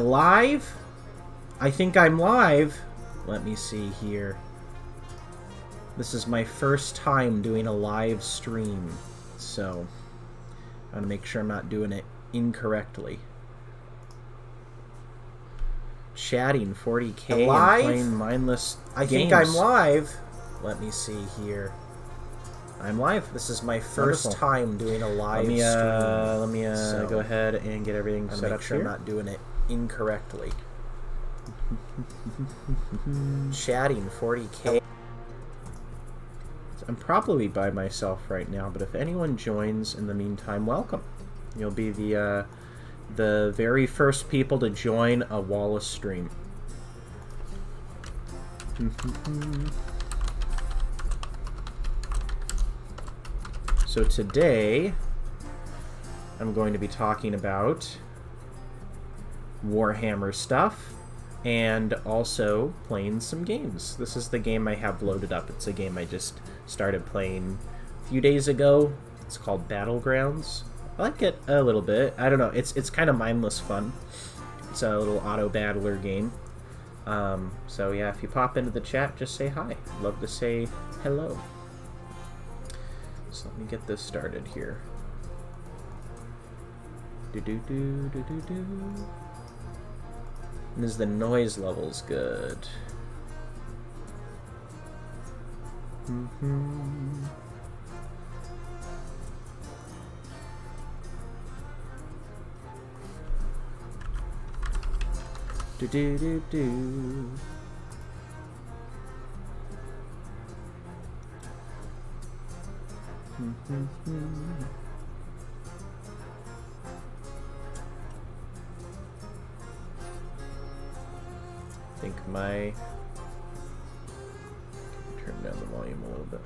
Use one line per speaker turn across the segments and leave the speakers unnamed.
live? I think I'm live. Let me see here. This is my first time doing a live stream, so I want to make sure I'm not doing it incorrectly. Chatting 40K
Live?
and playing mindless
I
games.
think I'm live.
Let me see here. I'm live.
This is my first
Wonderful.
time doing a live stream.
Let me
so
go ahead and get everything set up
sure
here.
I'm not doing it incorrectly.
Chatting 40K. I'm probably by myself right now, but if anyone joins in the meantime, welcome. You'll be the very first people to join a Wallace stream. So today, I'm going to be talking about Warhammer stuff and also playing some games. This is the game I have loaded up. It's a game I just started playing a few days ago. It's called Battlegrounds. I like it a little bit. I don't know. It's kind of mindless fun. It's a little auto battler game. So yeah, if you pop into the chat, just say hi. I'd love to say hello. So let me get this started here. And is the noise levels good? I think my... turn down the volume a little bit.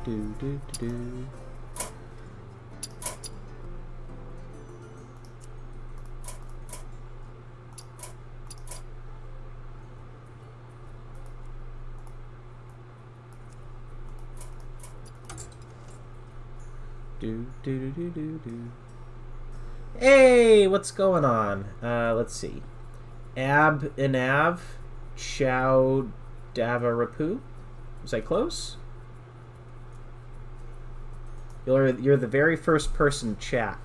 Do. Hey, what's going on? Let's see. Ab Inav Chow Davarapu. Was I close? You're the very first person to chat.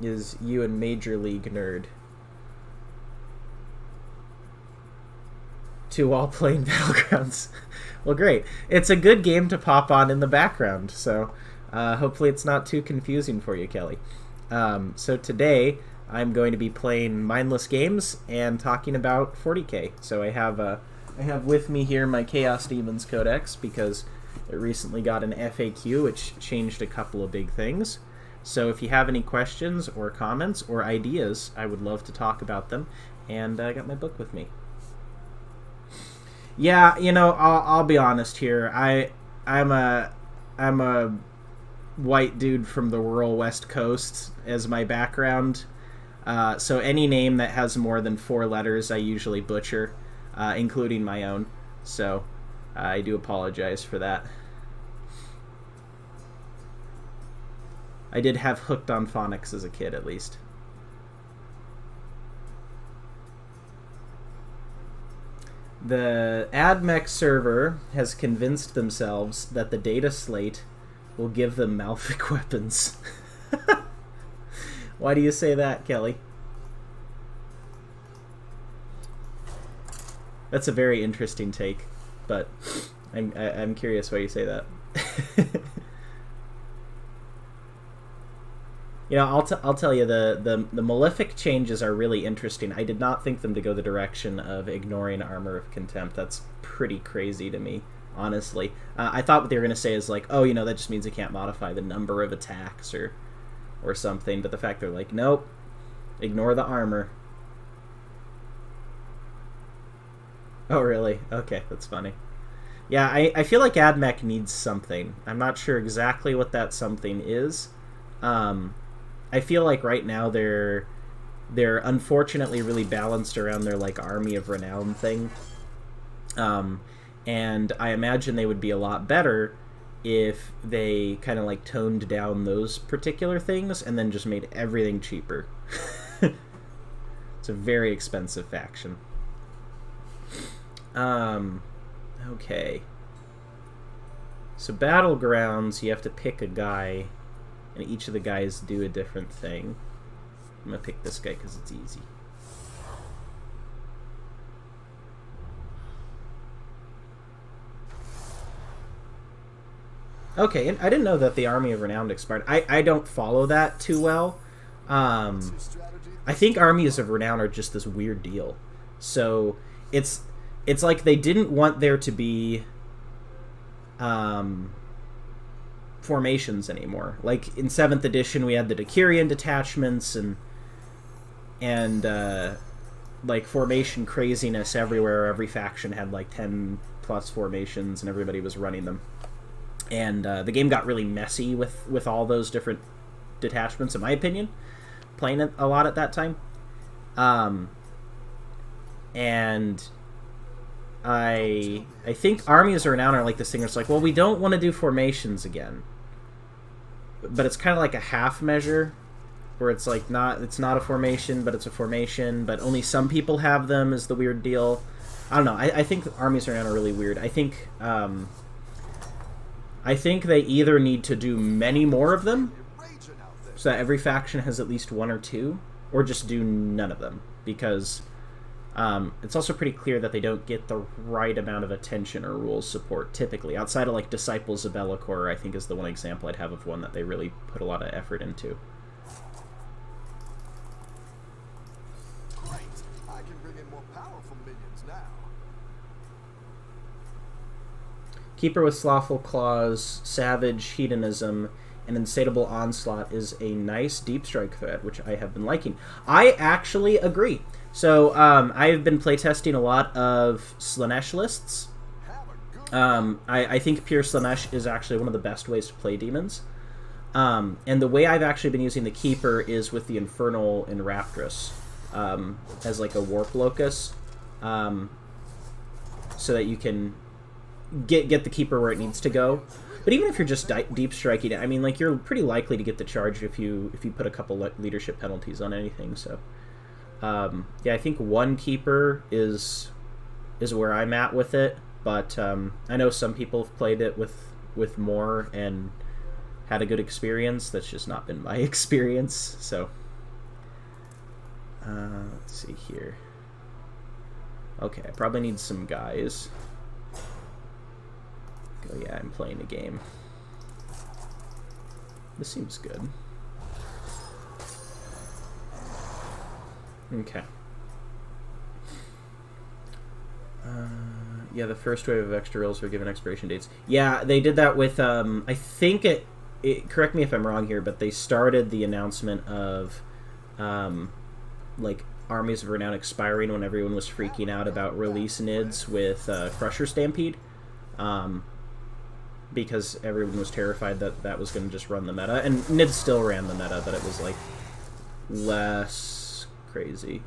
Is you and Major League Nerd. Two all playing Battlegrounds. Well, great. It's a good game to pop on in the background, so hopefully it's not too confusing for you, Kelly. So today I'm going to be playing Mindless Games and talking about 40K. So I have with me here my Chaos Demons Codex because it recently got an FAQ, which changed a couple of big things. So if you have any questions or comments or ideas, I would love to talk about them. And I got my book with me. Yeah, you know, I'll be honest here. I'm a white dude from the rural West Coast as my background. So any name that has more than 4 letters, I usually butcher, including my own. So I do apologize for that. I did have hooked on phonics as a kid, at least. The AdMech server has convinced themselves that the data slate will give them Malfic weapons. Why do you say that, Kelly? That's a very interesting take, but I'm curious why you say that. You know, I'll tell you, the Malefic changes are really interesting. I did not think them to go the direction of ignoring Armor of Contempt. That's pretty crazy to me, honestly. I thought what they were going to say is like, oh, you know, that just means it can't modify the number of attacks or something. But the fact they're like, nope, ignore the armor. Oh, really? Okay, that's funny. Yeah, I feel like AdMech needs something. I'm not sure exactly what that something is. I feel like right now they're they're unfortunately really balanced around their like Army of Renown thing. And I imagine they would be a lot better if they kind of like toned down those particular things and then just made everything cheaper. It's a very expensive faction. Okay. So Battlegrounds, you have to pick a guy, and each of the guys do a different thing. I'm going to pick this guy because it's easy. Okay, and I didn't know that the Army of Renown expired. I don't follow that too well. I think Armies of Renown are just this weird deal. So it's like they didn't want there to be formations anymore. Like in 7th edition, we had the Decurion detachments and like formation craziness everywhere. Every faction had like 10 plus formations, and everybody was running them. And the game got really messy with all those different detachments, in my opinion, playing it a lot at that time. And I think Armies of Renown are like this thing where it's like, well, we don't want to do formations again. But it's kind of like a half measure, where it's like it's not a formation, but it's a formation, but only some people have them is the weird deal. I don't know. I think Armies of Renown are really weird. I think they either need to do many more of them, so that every faction has at least one or two, or just do none of them, because it's also pretty clear that they don't get the right amount of attention or rules support typically. Outside of like Disciples of Bellicor, I think is the one example I'd have of one that they really put a lot of effort into.
Great. I can bring in more powerful minions now.
Keeper with Slothful Claws, Savage Hedonism, and Insatiable Onslaught is a nice deep strike threat, which I have been liking. I actually agree. So I've been playtesting a lot of Slanesh lists. I think pure Slanesh is actually one of the best ways to play demons. And the way I've actually been using the Keeper is with the Infernal and Raptress as like a Warp Locus, so that you can get the Keeper where it needs to go. But even if you're just deep striking it, I mean, like, you're pretty likely to get the charge if you put a couple leadership penalties on anything. So yeah, I think one Keeper is where I'm at with it, but I know some people have played it with more and had a good experience. That's just not been my experience. So let's see here. Okay, I probably need some guys. Oh yeah, I'm playing a game. This seems good. Okay. Yeah, the first wave of extra rolls were given expiration dates. Yeah, they did that with, I think it correct me if I'm wrong here, but they started the announcement of, like, Armies of Renown expiring when everyone was freaking out about release NIDs with Crusher Stampede. Because everyone was terrified that that was going to just run the meta. And NID still ran the meta, but it was, like, less crazy.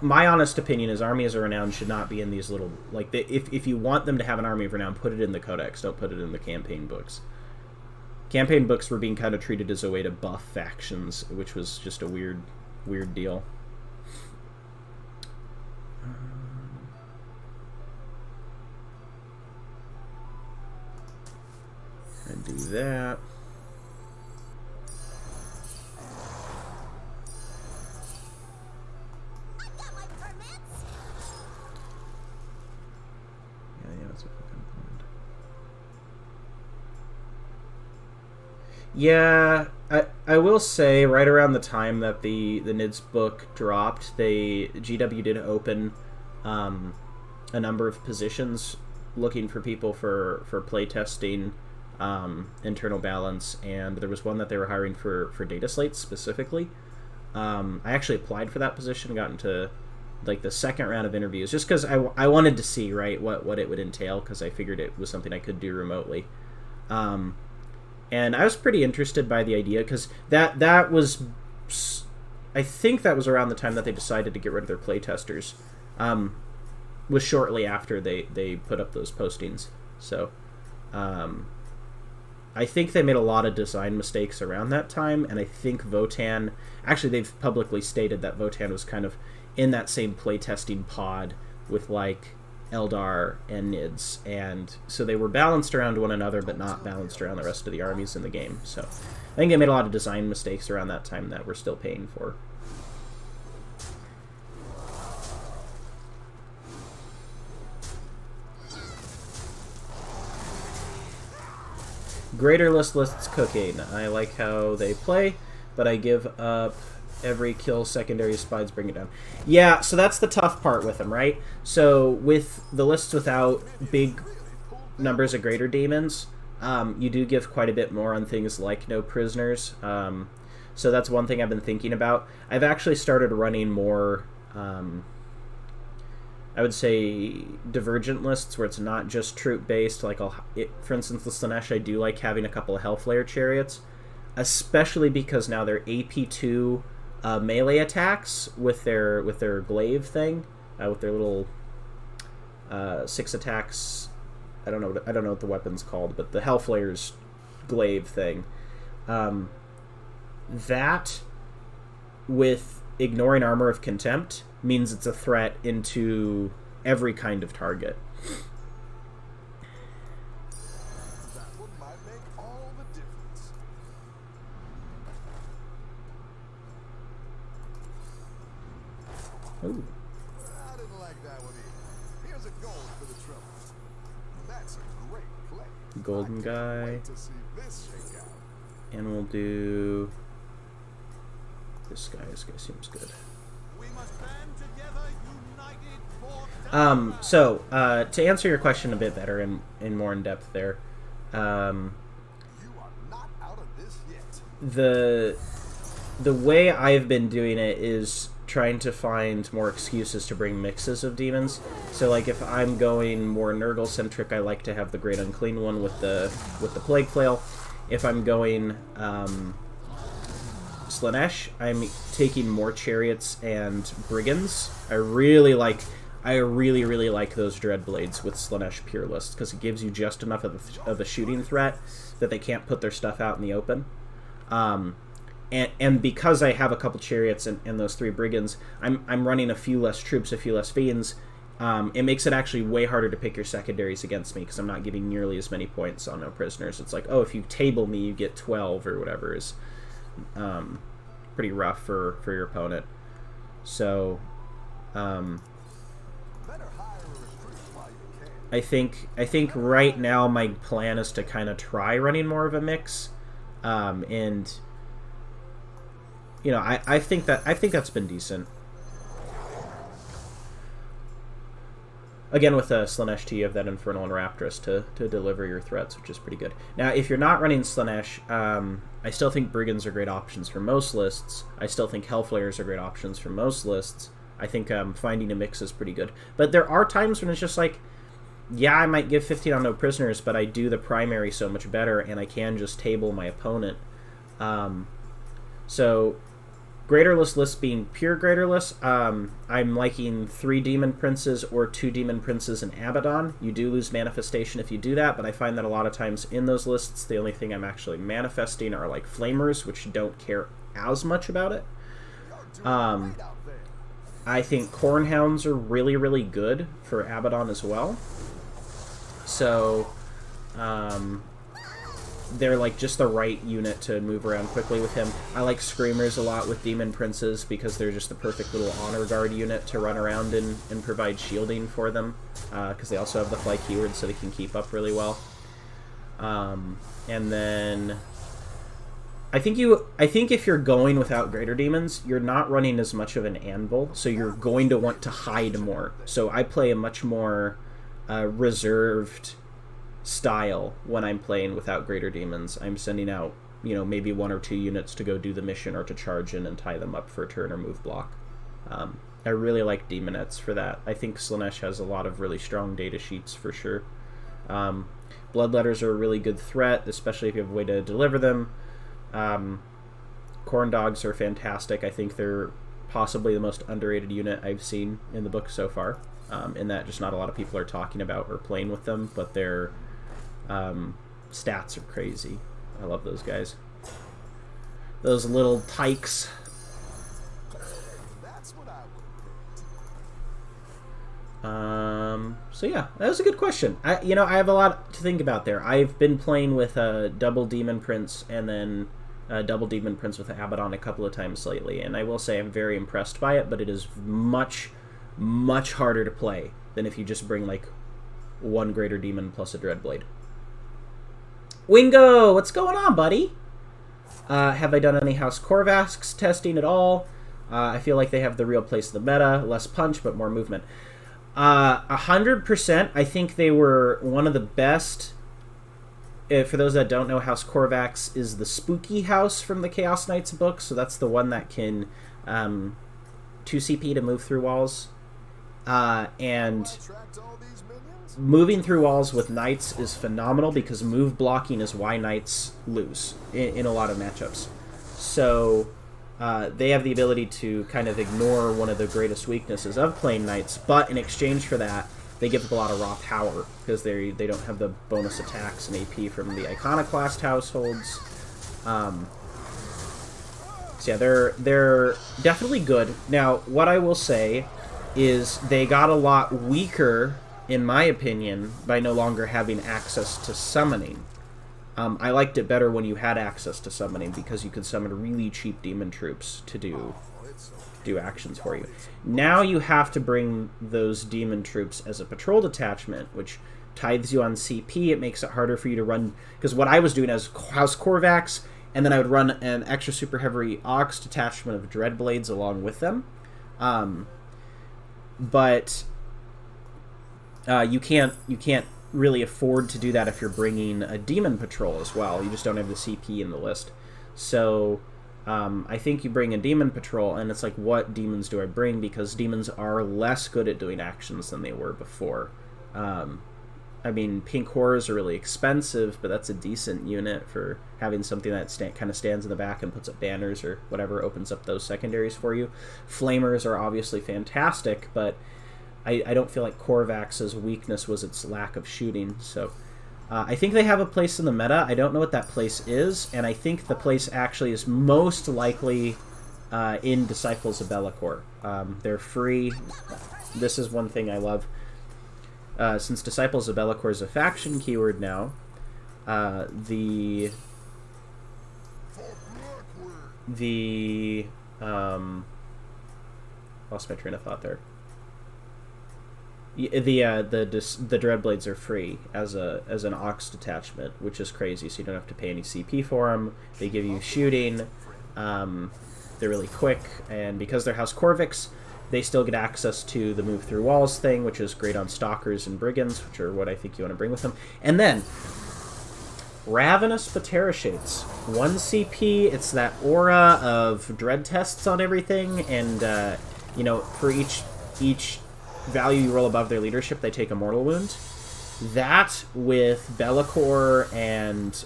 My honest opinion is Armies of Renown should not be in these little... Like, if you want them to have an Army of Renown, put it in the Codex. Don't put it in the campaign books. Campaign books were being kind of treated as a way to buff factions, which was just a weird deal. And do that. Yeah, I will say right around the time that the NIDS book dropped, GW did open a number of positions looking for people for playtesting, internal balance, and there was one that they were hiring for data slates specifically. I actually applied for that position, got into like the second round of interviews, just because I wanted to see, right, what it would entail, because I figured it was something I could do remotely. And I was pretty interested by the idea, because that was, I think that was around the time that they decided to get rid of their playtesters. Was shortly after they put up those postings. So I think they made a lot of design mistakes around that time, and I think Votann, actually they've publicly stated that Votann was kind of in that same playtesting pod with like Eldar and Nids, and so they were balanced around one another but not balanced around the rest of the armies in the game. So I think they made a lot of design mistakes around that time that we're still paying for. Greater lists cooking. I like how they play, but I give up every kill secondary spies, bring it down. Yeah, so that's the tough part with them, right? So with the lists without big numbers of greater demons, you do give quite a bit more on things like no prisoners. So that's one thing I've been thinking about. I've actually started running more, I would say, divergent lists where it's not just troop-based. Like, for instance, the Slaanesh, I do like having a couple of Hellflare chariots, especially because now they're AP2 melee attacks with their glaive thing, with their little 6 attacks. I don't know what the weapon's called, but the Hellflare's glaive thing. That, with ignoring Armor of Contempt, means it's a threat into every kind of target.
That one might make all the difference.
Ooh.
I didn't like that one either. Here's a gold for the trouble. That's a great play.
Golden guy.
Wait to see this shake out.
And we'll do this guy. This guy seems good.
We must band together, united for
So to answer your question a bit better and more in depth there,
You are not out of this yet.
the way I've been doing it is trying to find more excuses to bring mixes of demons. So like if I'm going more Nurgle centric, I like to have the Great Unclean one with the Plague Flail. If I'm going Slaanesh, I'm taking more chariots and brigands. I really like those dread blades with Slaanesh pure list, because it gives you just enough of a shooting threat that they can't put their stuff out in the open. And because I have a couple chariots and those 3 brigands, I'm running a few less troops, a few less fiends. It makes it actually way harder to pick your secondaries against me, because I'm not giving nearly as many points on no prisoners. It's like, oh, if you table me, you get 12 or whatever is pretty rough for your opponent. So
Better hire a recruit while you can.
I think right now my plan is to kind of try running more of a mix, and you know, I think that's been decent. Again, with Slaanesh T, you have that Infernal and Raptress to deliver your threats, which is pretty good. Now, if you're not running Slaanesh, I still think Brigands are great options for most lists. I still think Hellflayers are great options for most lists. I think finding a mix is pretty good. But there are times when it's just like, yeah, I might give 15 on no prisoners, but I do the primary so much better, and I can just table my opponent. So Greaterless list being pure Greaterless, I'm liking 3 Demon Princes or 2 Demon Princes in Abaddon. You do lose Manifestation if you do that, but I find that a lot of times in those lists, the only thing I'm actually manifesting are like Flamers, which don't care as much about it. I think Cornhounds are really, really good for Abaddon as well. So, they're like just the right unit to move around quickly with him. I like Screamers a lot with Demon Princes because they're just the perfect little honor guard unit to run around and provide shielding for them, because they also have the fly keyword, so they can keep up really well. And then I think if you're going without Greater Demons, you're not running as much of an Anvil, so you're going to want to hide more. So I play a much more reserved style when I'm playing without Greater Demons. I'm sending out, maybe 1 or 2 units to go do the mission or to charge in and tie them up for a turn or move block. I really like Demonettes for that. I think Slaanesh has a lot of really strong data sheets for sure. Bloodletters are a really good threat, especially if you have a way to deliver them. Corn Dogs are fantastic. I think they're possibly the most underrated unit I've seen in the book so far, in that just not a lot of people are talking about or playing with them, but their stats are crazy. I love those guys. Those little tykes.
That's what I would.
So yeah, that was a good question. I have a lot to think about there. I've been playing with a double Demon Prince and then a double Demon Prince with Abaddon a couple of times lately, and I will say I'm very impressed by it, but it is much, much harder to play than if you just bring like one Greater Demon plus a Dreadblade. Wingo, what's going on, buddy? Have I done any House Korvax testing at all? I feel like they have the real place in the meta, less punch but more movement. 100%. I think they were one of the best. For those that don't know, House Korvax is the spooky house from the Chaos Knights book, so that's the one that can 2 CP to move through walls. And
Attract all these minions?
moving through walls with Knights is phenomenal because move blocking is why Knights lose in a lot of matchups. So they have the ability to kind of ignore one of the greatest weaknesses of playing Knights, but in exchange for that, they give up a lot of raw power because they don't have the bonus attacks and AP from the Iconoclast households. So yeah, they're definitely good. Now, what I will say is they got a lot weaker, in my opinion, by no longer having access to summoning. I liked it better when you had access to summoning because you could summon really cheap demon troops to do actions for you. Now you have to bring those demon troops as a patrol detachment, which tithes you on CP. It makes it harder for you to run, because what I was doing as House Korvax, and then I would run an extra super heavy Ox detachment of Dreadblades along with them. But you can't really afford to do that if you're bringing a demon patrol as well. You just don't have the CP in the list. So I think you bring a demon patrol, and it's like, what demons do I bring? Because demons are less good at doing actions than they were before. I mean, Pink Horrors are really expensive, but that's a decent unit for having something that kind of stands in the back and puts up banners or whatever, opens up those secondaries for you. Flamers are obviously fantastic, but I don't feel like Korvax's weakness was its lack of shooting. So I think they have a place in the meta. I don't know what that place is, and I think the place actually is most likely in Disciples of Be'lakor. They're free. This is one thing I love. Since Disciples of Be'lakor is a faction keyword now, the lost my train of thought there. The Dreadblades are free as an Ox detachment, which is crazy. So you don't have to pay any CP for them. They give you shooting. They're really quick, and because they're House Korvax, they still get access to the move through walls thing, which is great on Stalkers and Brigands, which are what I think you want to bring with them. And then Ravenous Pterashades, 1 CP. It's that aura of dread tests on everything, and for each value you roll above their leadership, they take a mortal wound. That with Be'lakor and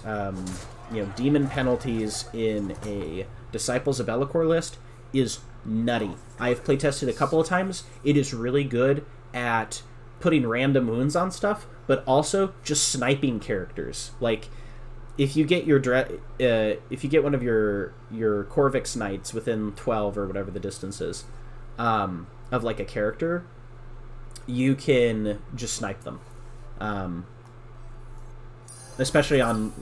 demon penalties in a Disciples of Be'lakor list is nutty. I've playtested a couple of times. It is really good at putting random wounds on stuff, but also just sniping characters. Like, if you get one of your Korvax Knights within 12 or whatever the distance is of like a character, you can just snipe them. Especially on,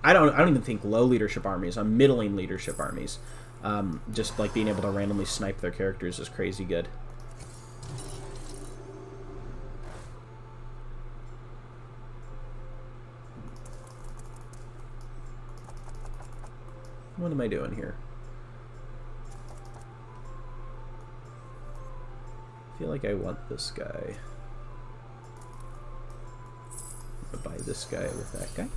I don't even think low leadership armies, on middling leadership armies. Just like being able to randomly snipe their characters is crazy good. What am I doing here? I feel like I want this guy. I'm gonna buy this guy with that guy.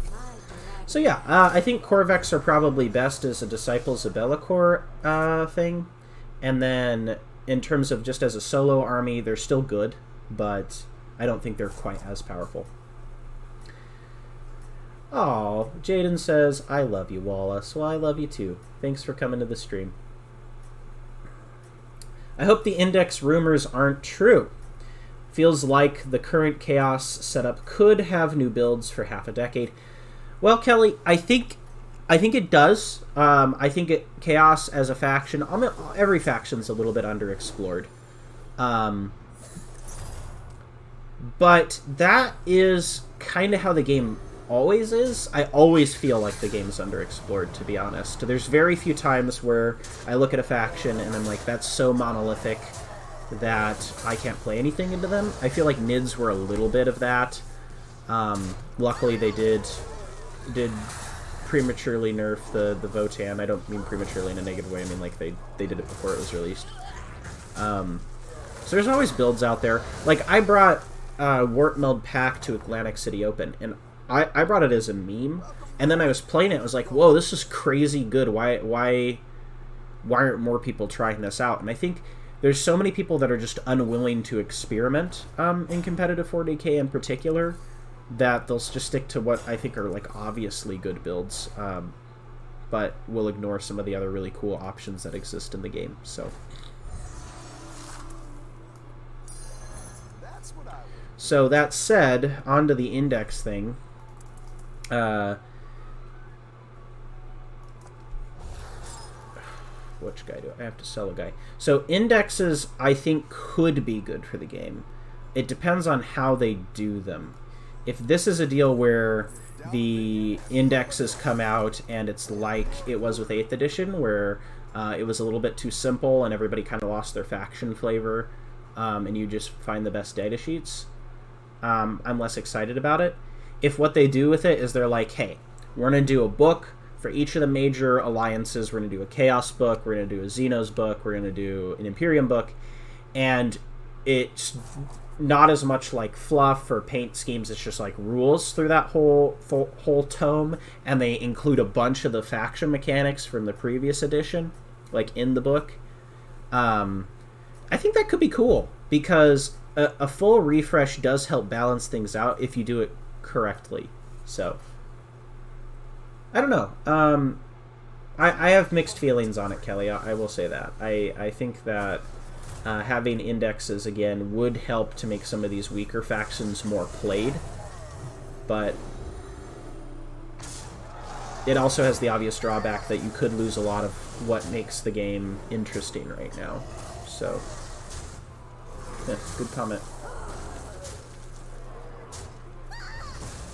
So yeah, I think Korvax are probably best as a Disciples of Be'lakor thing. And then in terms of just as a solo army, they're still good, but I don't think they're quite as powerful. Oh, Jaden says, I love you, Wallace. Well, I love you too. Thanks for coming to the stream. I hope the Index rumors aren't true. Feels like the current Chaos setup could have new builds for half a decade. Well, Kelly, I think it does. I think Chaos as a faction, every faction's a little bit underexplored. But that is kind of how the game always is. I always feel like the game's underexplored, to be honest. There's very few times where I look at a faction and I'm like, that's so monolithic that I can't play anything into them. I feel like Nids were a little bit of that. Luckily they did prematurely nerf the Votan. I don't mean prematurely in a negative way. I mean like they did it before it was released. So there's always builds out there. Like I brought Warp Meld Pack to Atlantic City Open, and I brought it as a meme, and then I was playing it. I was like, whoa, this is crazy good. Why aren't more people trying this out? And I think there's so many people that are just unwilling to experiment in competitive 40k in particular, that they'll just stick to what I think are like obviously good builds, but will ignore some of the other really cool options that exist in the game. So that said, onto the Index thing. Which guy do I have to sell? A guy. So indexes, I think, could be good for the game. It depends on how they do them. If this is a deal where the indexes come out and it's like it was with 8th edition, where it was a little bit too simple and everybody kind of lost their faction flavor, and you just find the best data sheets, I'm less excited about it. If what they do with it is they're like, hey, we're going to do a book for each of the major alliances, we're going to do a Chaos book, we're going to do a Xenos book, we're going to do an Imperium book, and it's not as much like fluff or paint schemes, it's just like rules through that whole tome, and they include a bunch of the faction mechanics from the previous edition, like in the book. I think that could be cool, because a full refresh does help balance things out if you do it correctly. So I don't know. I have mixed feelings on it, Kelly. I will say that. I think that having indexes again would help to make some of these weaker factions more played, but it also has the obvious drawback that you could lose a lot of what makes the game interesting right now. So, yeah, good comment.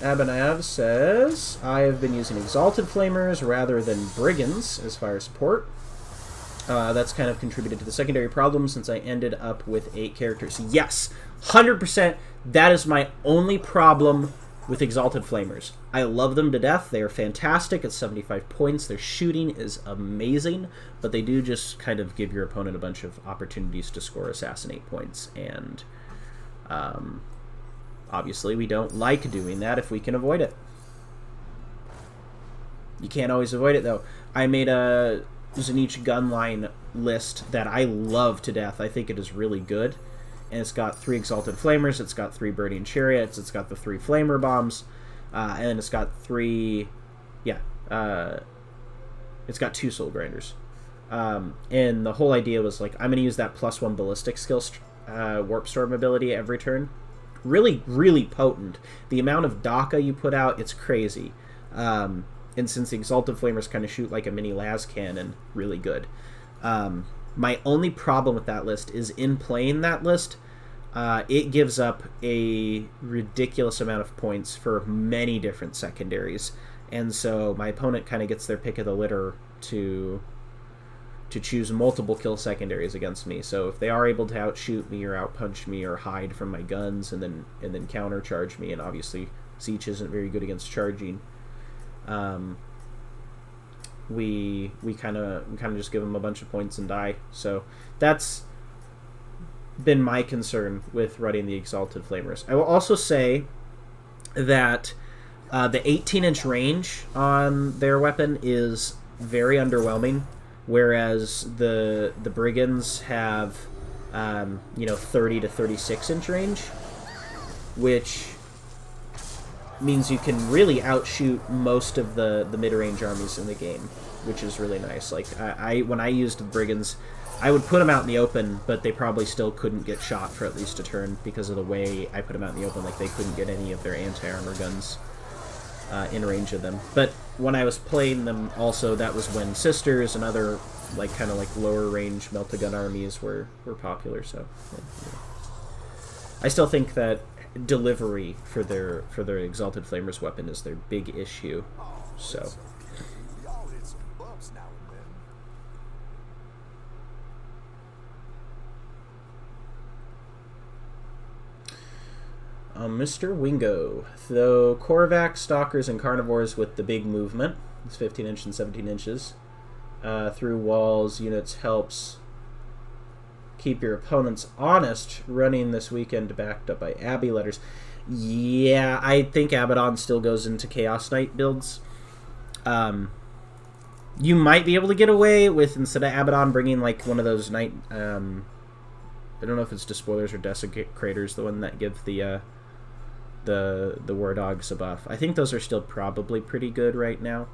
Abanav says, I have been using Exalted Flamers rather than Brigands as fire support. That's kind of contributed to the secondary problem since I ended up with 8 characters. Yes, 100%. That is my only problem with Exalted Flamers. I love them to death. They are fantastic at 75 points. Their shooting is amazing, but they do just kind of give your opponent a bunch of opportunities to score assassinate points, and obviously we don't like doing that if we can avoid it. You can't always avoid it, though. I made a Zenich gunline list that I love to death. I think it is really good. And it's got 3 Exalted Flamers, it's got 3 Burning Chariots, it's got the 3 Flamer Bombs, and then it's got 3... Yeah, it's got 2 Soul Grinders. And the whole idea was, like, I'm going to use that +1 Ballistic skill, Warp Storm ability every turn. Really, really potent. The amount of DACA you put out, it's crazy. And since the Exalted Flamers kind of shoot like a mini las cannon, really good. My only problem with that list is in playing that list, it gives up a ridiculous amount of points for many different secondaries. And so my opponent kind of gets their pick of the litter to choose multiple kill secondaries against me. So if they are able to outshoot me or outpunch me or hide from my guns and then counter charge me, and obviously Siege isn't very good against charging, we kind of just give them a bunch of points and die. So that's been my concern with running the Exalted Flamers. I will also say that the 18-inch range on their weapon is very underwhelming, whereas the Brigands have 30 to 36 inch range, which means you can really outshoot most of the mid-range armies in the game, which is really nice. Like, when I used the Brigands, I would put them out in the open, but they probably still couldn't get shot for at least a turn because of the way I put them out in the open. Like, they couldn't get any of their anti-armor guns in range of them. But when I was playing them also, that was when Sisters and other kind of lower range melt-a-gun armies were popular. So I still think that delivery for their Exalted Flamer's weapon is their big issue. So
We all hit some bumps now and then.
Mr. Wingo. Though Korvax, Stalkers, and Carnivores with the big movement, it's 15 inches and 17 inches, through walls, units helps keep your opponents honest running this weekend backed up by Abbey letters. Yeah, I think Abaddon still goes into Chaos Knight builds. You might be able to get away with, instead of Abaddon, bringing one of those Knight... I don't know if it's Despoilers or Desecrators, the one that give the War Dogs a buff. I think those are still probably pretty good right now.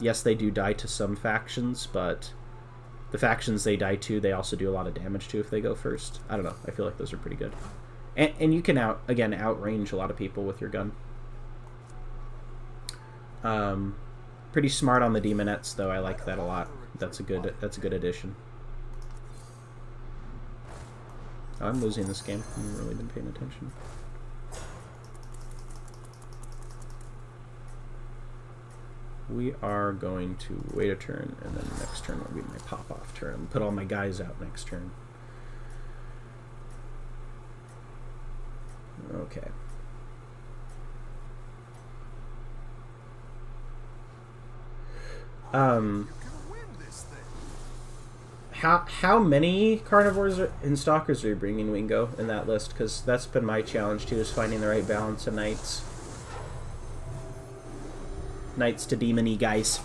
Yes, they do die to some factions, but the factions they die to, they also do a lot of damage to if they go first. I don't know. I feel like those are pretty good. And you can outrange a lot of people with your gun. Pretty smart on the Demonettes, though. I like that a lot. That's a good addition. Oh, I'm losing this game. I haven't really been paying attention. We are going to wait a turn, and then next turn will be my pop-off turn. I'm put all my guys out next turn. Okay. How many Carnivores and Stalkers are you bringing, Wingo, in that list? Because that's been my challenge, too, is finding the right balance of Knights. Knights to demon-y guys.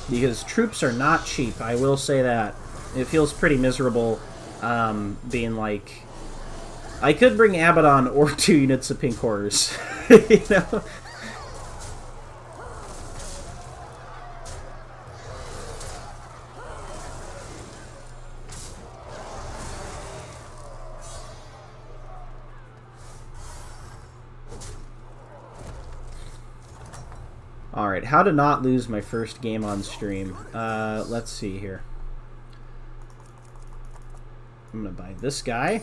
Because troops are not cheap, I will say that. It feels pretty miserable being like... I could bring Abaddon or 2 units of Pink Horrors. You know? Alright, how to not lose my first game on stream. Let's see here. I'm gonna buy this guy.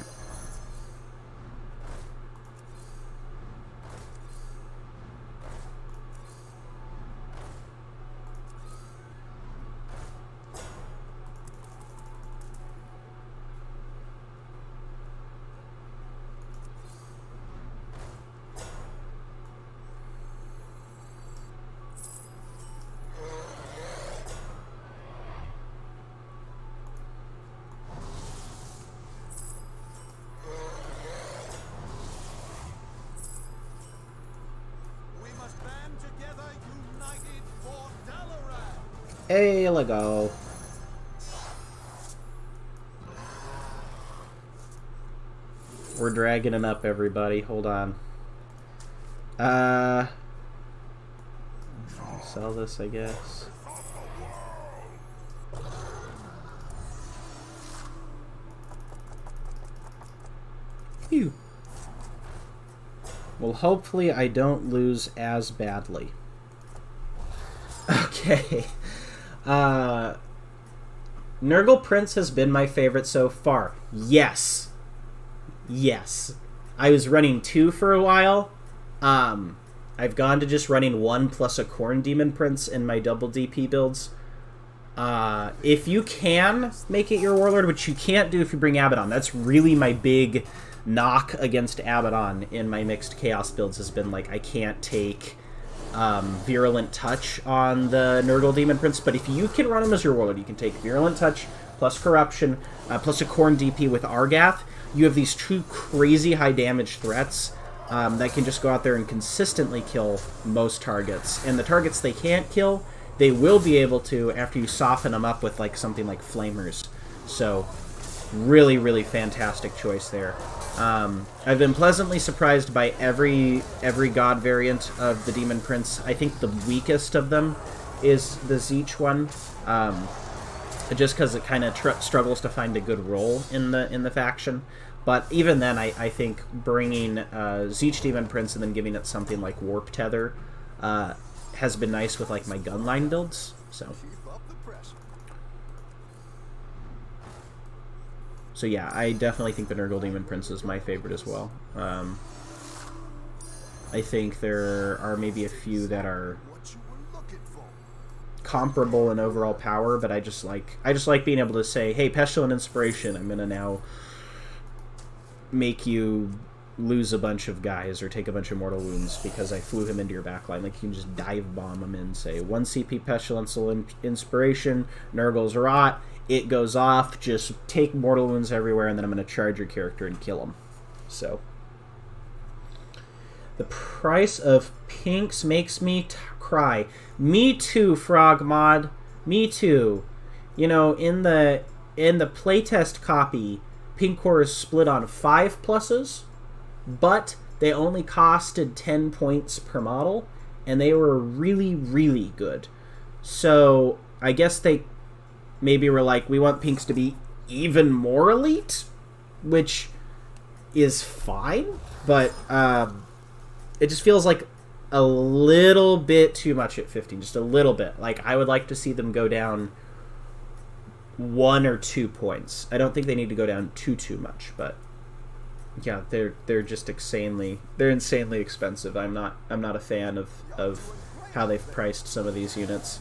Hey, let go. We're dragging it up, everybody. Hold on. I'll sell this, I guess. Phew. Well, hopefully I don't lose as badly. Okay. Nurgle Prince has been my favorite so far. Yes. Yes. I was running 2 for a while. I've gone to just running 1 plus a Corn Demon Prince in my double DP builds. If you can make it your Warlord, which you can't do if you bring Abaddon, that's really my big knock against Abaddon in my mixed Chaos builds, has been like I can't take Virulent Touch on the Nurgle Demon Prince, but if you can run him as your Warlord, you can take Virulent Touch plus Corruption plus a Corn DP with Argath. You have these 2 crazy high damage threats that can just go out there and consistently kill most targets. And the targets they can't kill, they will be able to after you soften them up with like something like flamers. So really, really fantastic choice there. I've been pleasantly surprised by every god variant of the Demon Prince. I think the weakest of them is the Zeech one, just because it kind of struggles to find a good role in the faction. But even then, I think bringing Zeech Demon Prince and then giving it something like Warp Tether has been nice with like my gunline builds. So yeah, I definitely think the Nurgle Demon Prince is my favorite as well. I think there are maybe a few that are comparable in overall power, but I just like being able to say, hey, Pestilent Inspiration, I'm gonna now make you lose a bunch of guys or take a bunch of mortal wounds because I flew him into your backline. Like, you can just dive bomb him in, say 1 CP Pestilential Inspiration, Nurgle's Rot, it goes off, just take mortal wounds everywhere, and then I'm going to charge your character and kill him. So the price of pinks makes me cry. Me too, Frog Mod. Me too. You know, in the playtest copy, Pink Core is split on 5 pluses, but they only costed 10 points per model, and they were really, really good. So I guess they maybe were like, we want pinks to be even more elite, which is fine, but it just feels like a little bit too much at 15, just a little bit. Like, I would like to see them go down 1 or 2 points. I don't think they need to go down too much, but yeah, they're just insanely expensive. I'm not a fan of how they've priced some of these units.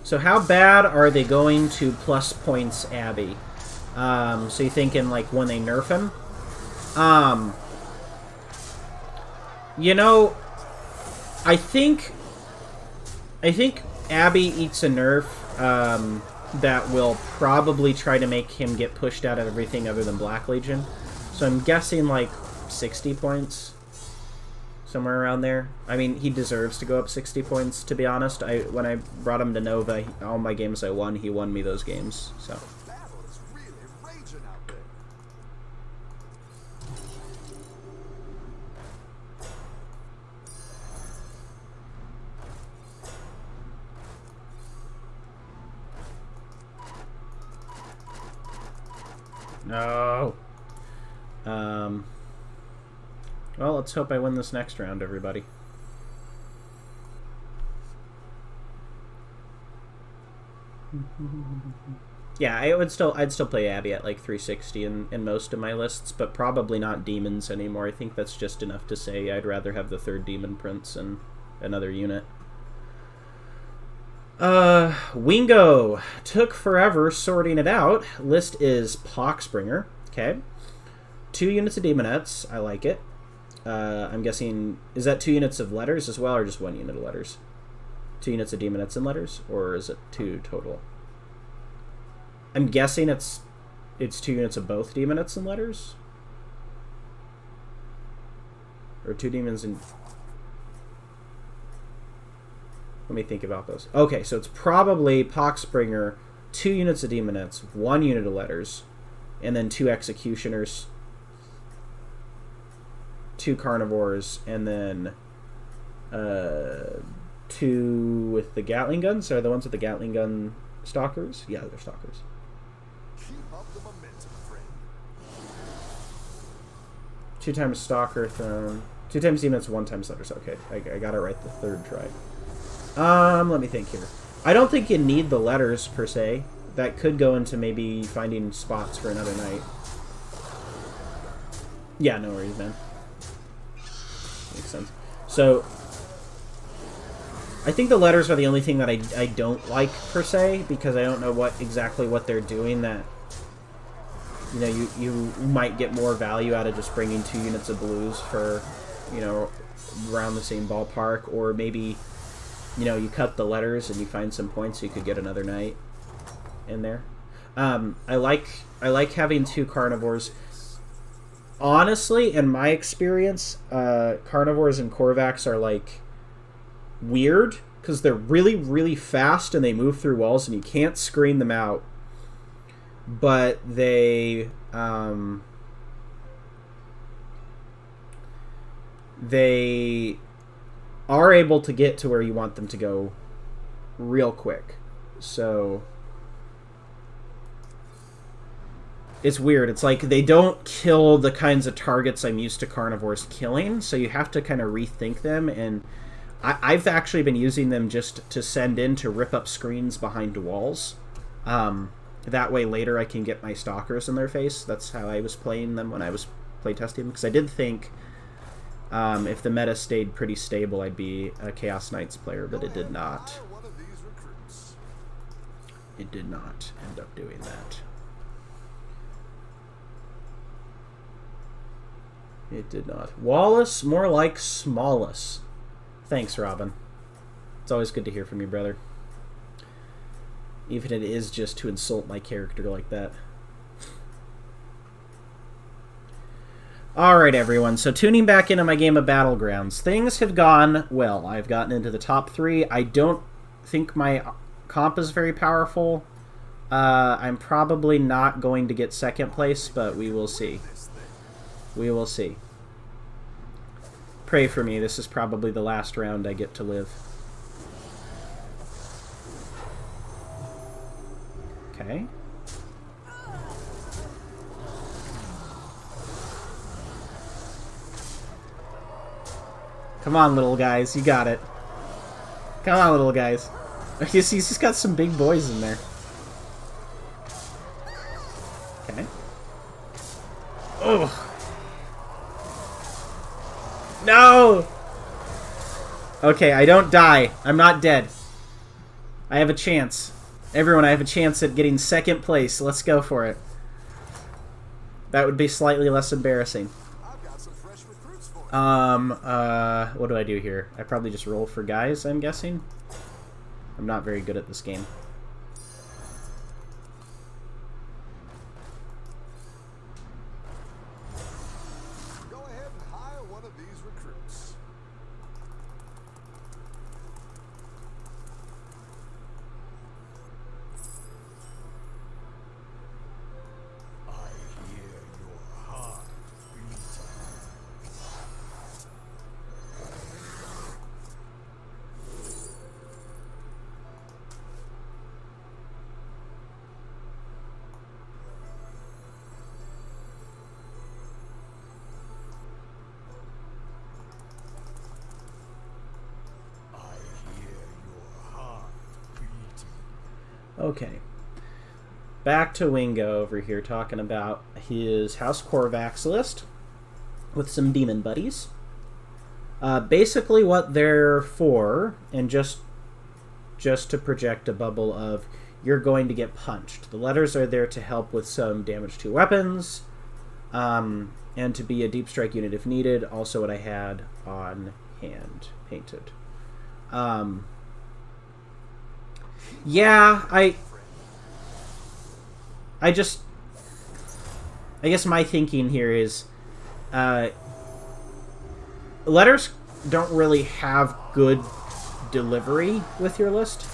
So how bad are they going to plus points Abby? So you thinking like when they nerf him? You know, I think Abby eats a nerf that will probably try to make him get pushed out of everything other than Black Legion. So I'm guessing like 60 points. Somewhere around there. I mean, he deserves to go up 60 points, to be honest. When I brought him to Nova, all my games I won, he won me those games. So. No. Well, let's hope I win this next round, everybody. Yeah, I'd still play Abby at like 360 in most of my lists, but probably not demons anymore. I think that's just enough to say I'd rather have the 3rd Demon Prince and another unit. Wingo took forever sorting it out. List is Poxbringer. Okay. 2 units of Demonettes. I like it. I'm guessing, is that 2 units of letters as well, or just 1 unit of letters? 2 units of Demonettes and letters, or is it 2 total? I'm guessing it's 2 units of both Demonettes and letters? Or 2 demons and... Let me think about those. Okay, so it's probably Poxbringer, 2 units of Demonettes, 1 unit of letters, and then 2 Executioners, 2 Carnivores, and then 2 with the Gatling guns. Are the ones with the Gatling gun stalkers? Yeah, they're stalkers.
Keep up the momentum, friend.
2 times stalker thrown. 2 times demons, 1 times letters. Okay, I got it right the 3rd try. Let me think here. I don't think you need the letters per se. That could go into maybe finding spots for another night. Yeah, no worries, man. Makes sense. So, I think the letters are the only thing that I don't like per se, because I don't know exactly what they're doing that, you know, you might get more value out of just bringing 2 units of blues for, you know, around the same ballpark, or maybe, you know, you cut the letters and you find some points so you could get another night. in there. I like having 2 carnivores. Honestly, in my experience, carnivores and Korvax are like weird because they're really, really fast and they move through walls and you can't screen them out. But they are able to get to where you want them to go real quick. So it's weird. It's like they don't kill the kinds of targets I'm used to carnivores killing, so you have to kind of rethink them. And I've actually been using them just to send in to rip up screens behind walls. That way later I can get my stalkers in their face. That's how I was playing them when I was playtesting them, because I did think if the meta stayed pretty stable, I'd be a Chaos Knights player, but it did not. It did not end up doing that. It did not. Wallace, more like Smallus. Thanks, Robin. It's always good to hear from you, brother. Even if it is just to insult my character like that. Alright, everyone. So tuning back into my game of Battlegrounds. Things have gone well. I've gotten into the top 3. I don't think my comp is very powerful. I'm probably not going to get 2nd place, but we will see. We will see. Pray for me. This is probably the last round I get to live. Okay. Come on, little guys. You got it. Come on, little guys. He's just got some big boys in there. Okay. Oh. No! Okay, I don't die. I'm not dead. I have a chance. Everyone, I have a chance at getting 2nd place. Let's go for it. That would be slightly less embarrassing. What do I do here? I probably just roll for guys, I'm guessing. I'm not very good at this game.
Go ahead and hire one of these recruits. I hear your heart beating.
Okay. Back to Wingo over here talking about his House Korvax list with some demon buddies. Basically what they're for, and just to project a bubble of you're going to get punched. The letters are there to help with some damage to weapons, and to be a deep strike unit if needed. Also what I had on hand painted. Yeah, I guess my thinking here is letters don't really have good delivery with your list.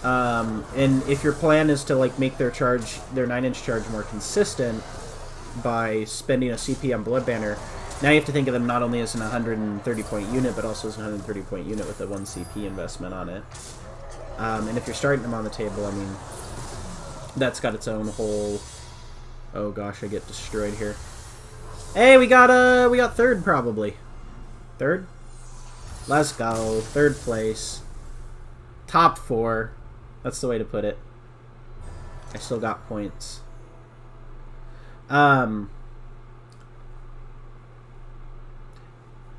And if your plan is to like make their 9-inch charge more consistent by spending a CP on Blood Banner, now you have to think of them not only as an 130-point unit, but also as an 130-point unit with a 1 CP investment on it. And if you're starting them on the table, I mean, that's got its own whole... Oh gosh, I get destroyed here. Hey, we got 3rd probably. 3rd? Let's go. 3rd place. Top 4. That's the way to put it. I still got points.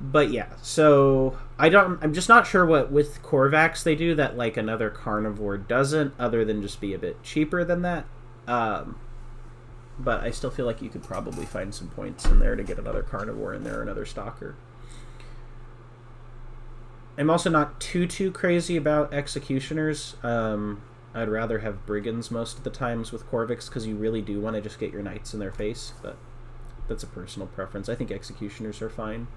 But yeah, so I'm just not sure what with Korvax they do that like another carnivore doesn't, other than just be a bit cheaper than that. But I still feel like you could probably find some points in there to get another carnivore in there or another stalker. I'm also not too crazy about executioners. I'd rather have brigands most of the times with Korvax, because you really do want to just get your knights in their face, but that's a personal preference. I think executioners are fine.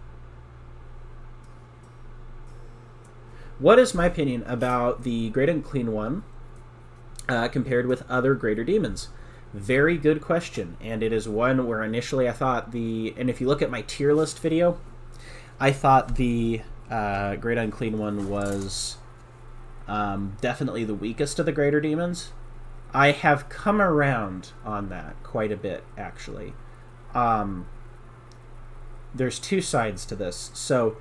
What is my opinion about the Great Unclean One compared with other greater demons? Very good question, and it is one where initially I thought and if you look at my tier list video, I thought the Great Unclean One was definitely the weakest of the greater demons. I have come around on that quite a bit, actually. There's two sides to this. So,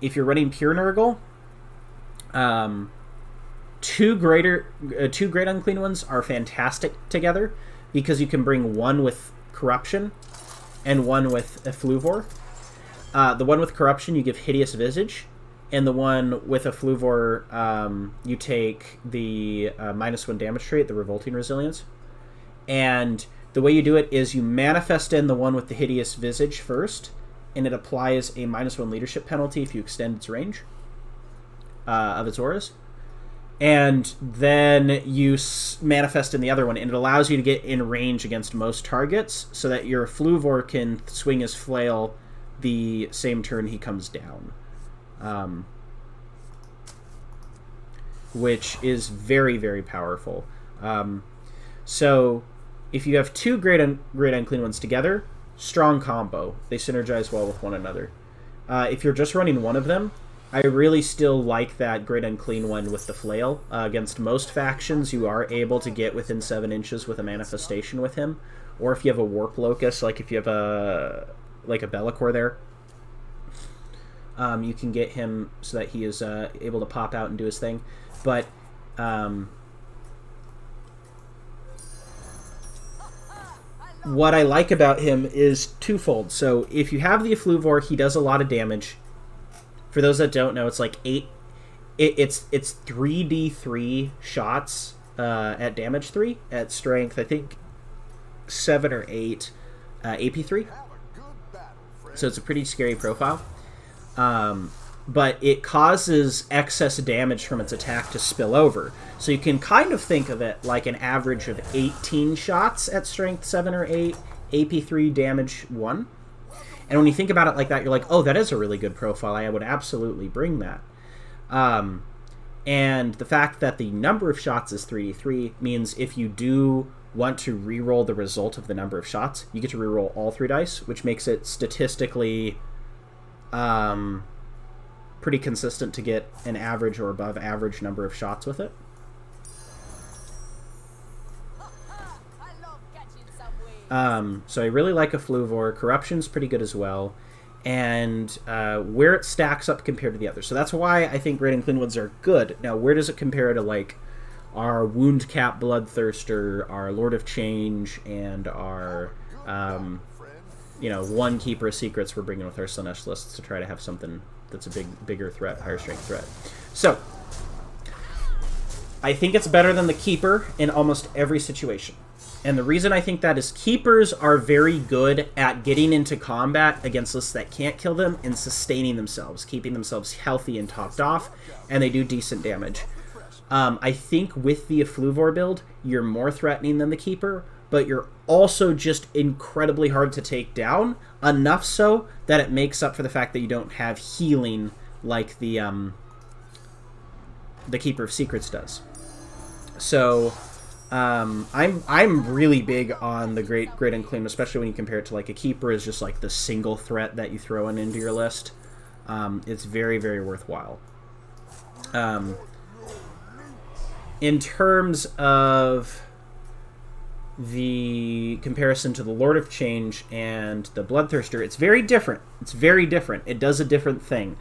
if you're running pure Nurgle, two Great Unclean Ones are fantastic together, because you can bring one with Corruption and one with Effluvor. The one with Corruption you give Hideous Visage, and the one with Effluvor you take the -1 damage trait, the Revolting Resilience. And the way you do it is you manifest in the one with the Hideous Visage first, and it applies a -1 leadership penalty if you extend its range of its auras. And then you manifest in the other one, and it allows you to get in range against most targets, so that your Effluvor can swing his flail the same turn he comes down. Which is very, very powerful. So, if you have two Great Unclean Ones together, strong combo. They synergize well with one another. If you're just running one of them, I really still like that Great Unclean One with the flail. Against most factions, you are able to get within 7 inches with a manifestation with him. Or if you have a Warp Locust, like if you have a Bellicor there, you can get him so that he is able to pop out and do his thing. But what I like about him is twofold. So if you have the Effluvor, he does a lot of damage. For those that don't know, it's like it's 3d3 shots at damage 3 at strength, I think 7 or 8 AP3. So it's a pretty scary profile. But it causes excess damage from its attack to spill over. So you can kind of think of it like an average of 18 shots at strength 7 or 8, AP3 damage 1. And when you think about it like that, you're like, oh, that is a really good profile. I would absolutely bring that. And the fact that the number of shots is 3d3 means if you do want to re-roll the result of the number of shots, you get to re-roll all 3 dice, which makes it statistically pretty consistent to get an average or above average number of shots with it. So I really like Effluvor. Corruption's pretty good as well. And where it stacks up compared to the others. So that's why I think Great Unclean Ones are good. Now, where does it compare to, like, our Wound Cap Bloodthirster, our Lord of Change, and our, one Keeper of Secrets we're bringing with our Slanesh lists to try to have something that's a bigger threat, higher strength threat. So, I think it's better than the Keeper in almost every situation. And the reason I think that is Keepers are very good at getting into combat against lists that can't kill them and sustaining themselves, keeping themselves healthy and topped off, and they do decent damage. I think with the Effluvor build, you're more threatening than the Keeper, but you're also just incredibly hard to take down, enough so that it makes up for the fact that you don't have healing like the Keeper of Secrets does. So I'm really big on the Great Unclean, especially when you compare it to like a Keeper is just like the single threat that you throw into your list. It's very, very worthwhile. In terms of the comparison to the Lord of Change and the Bloodthirster, it's very different. It's very different. It does a different thing.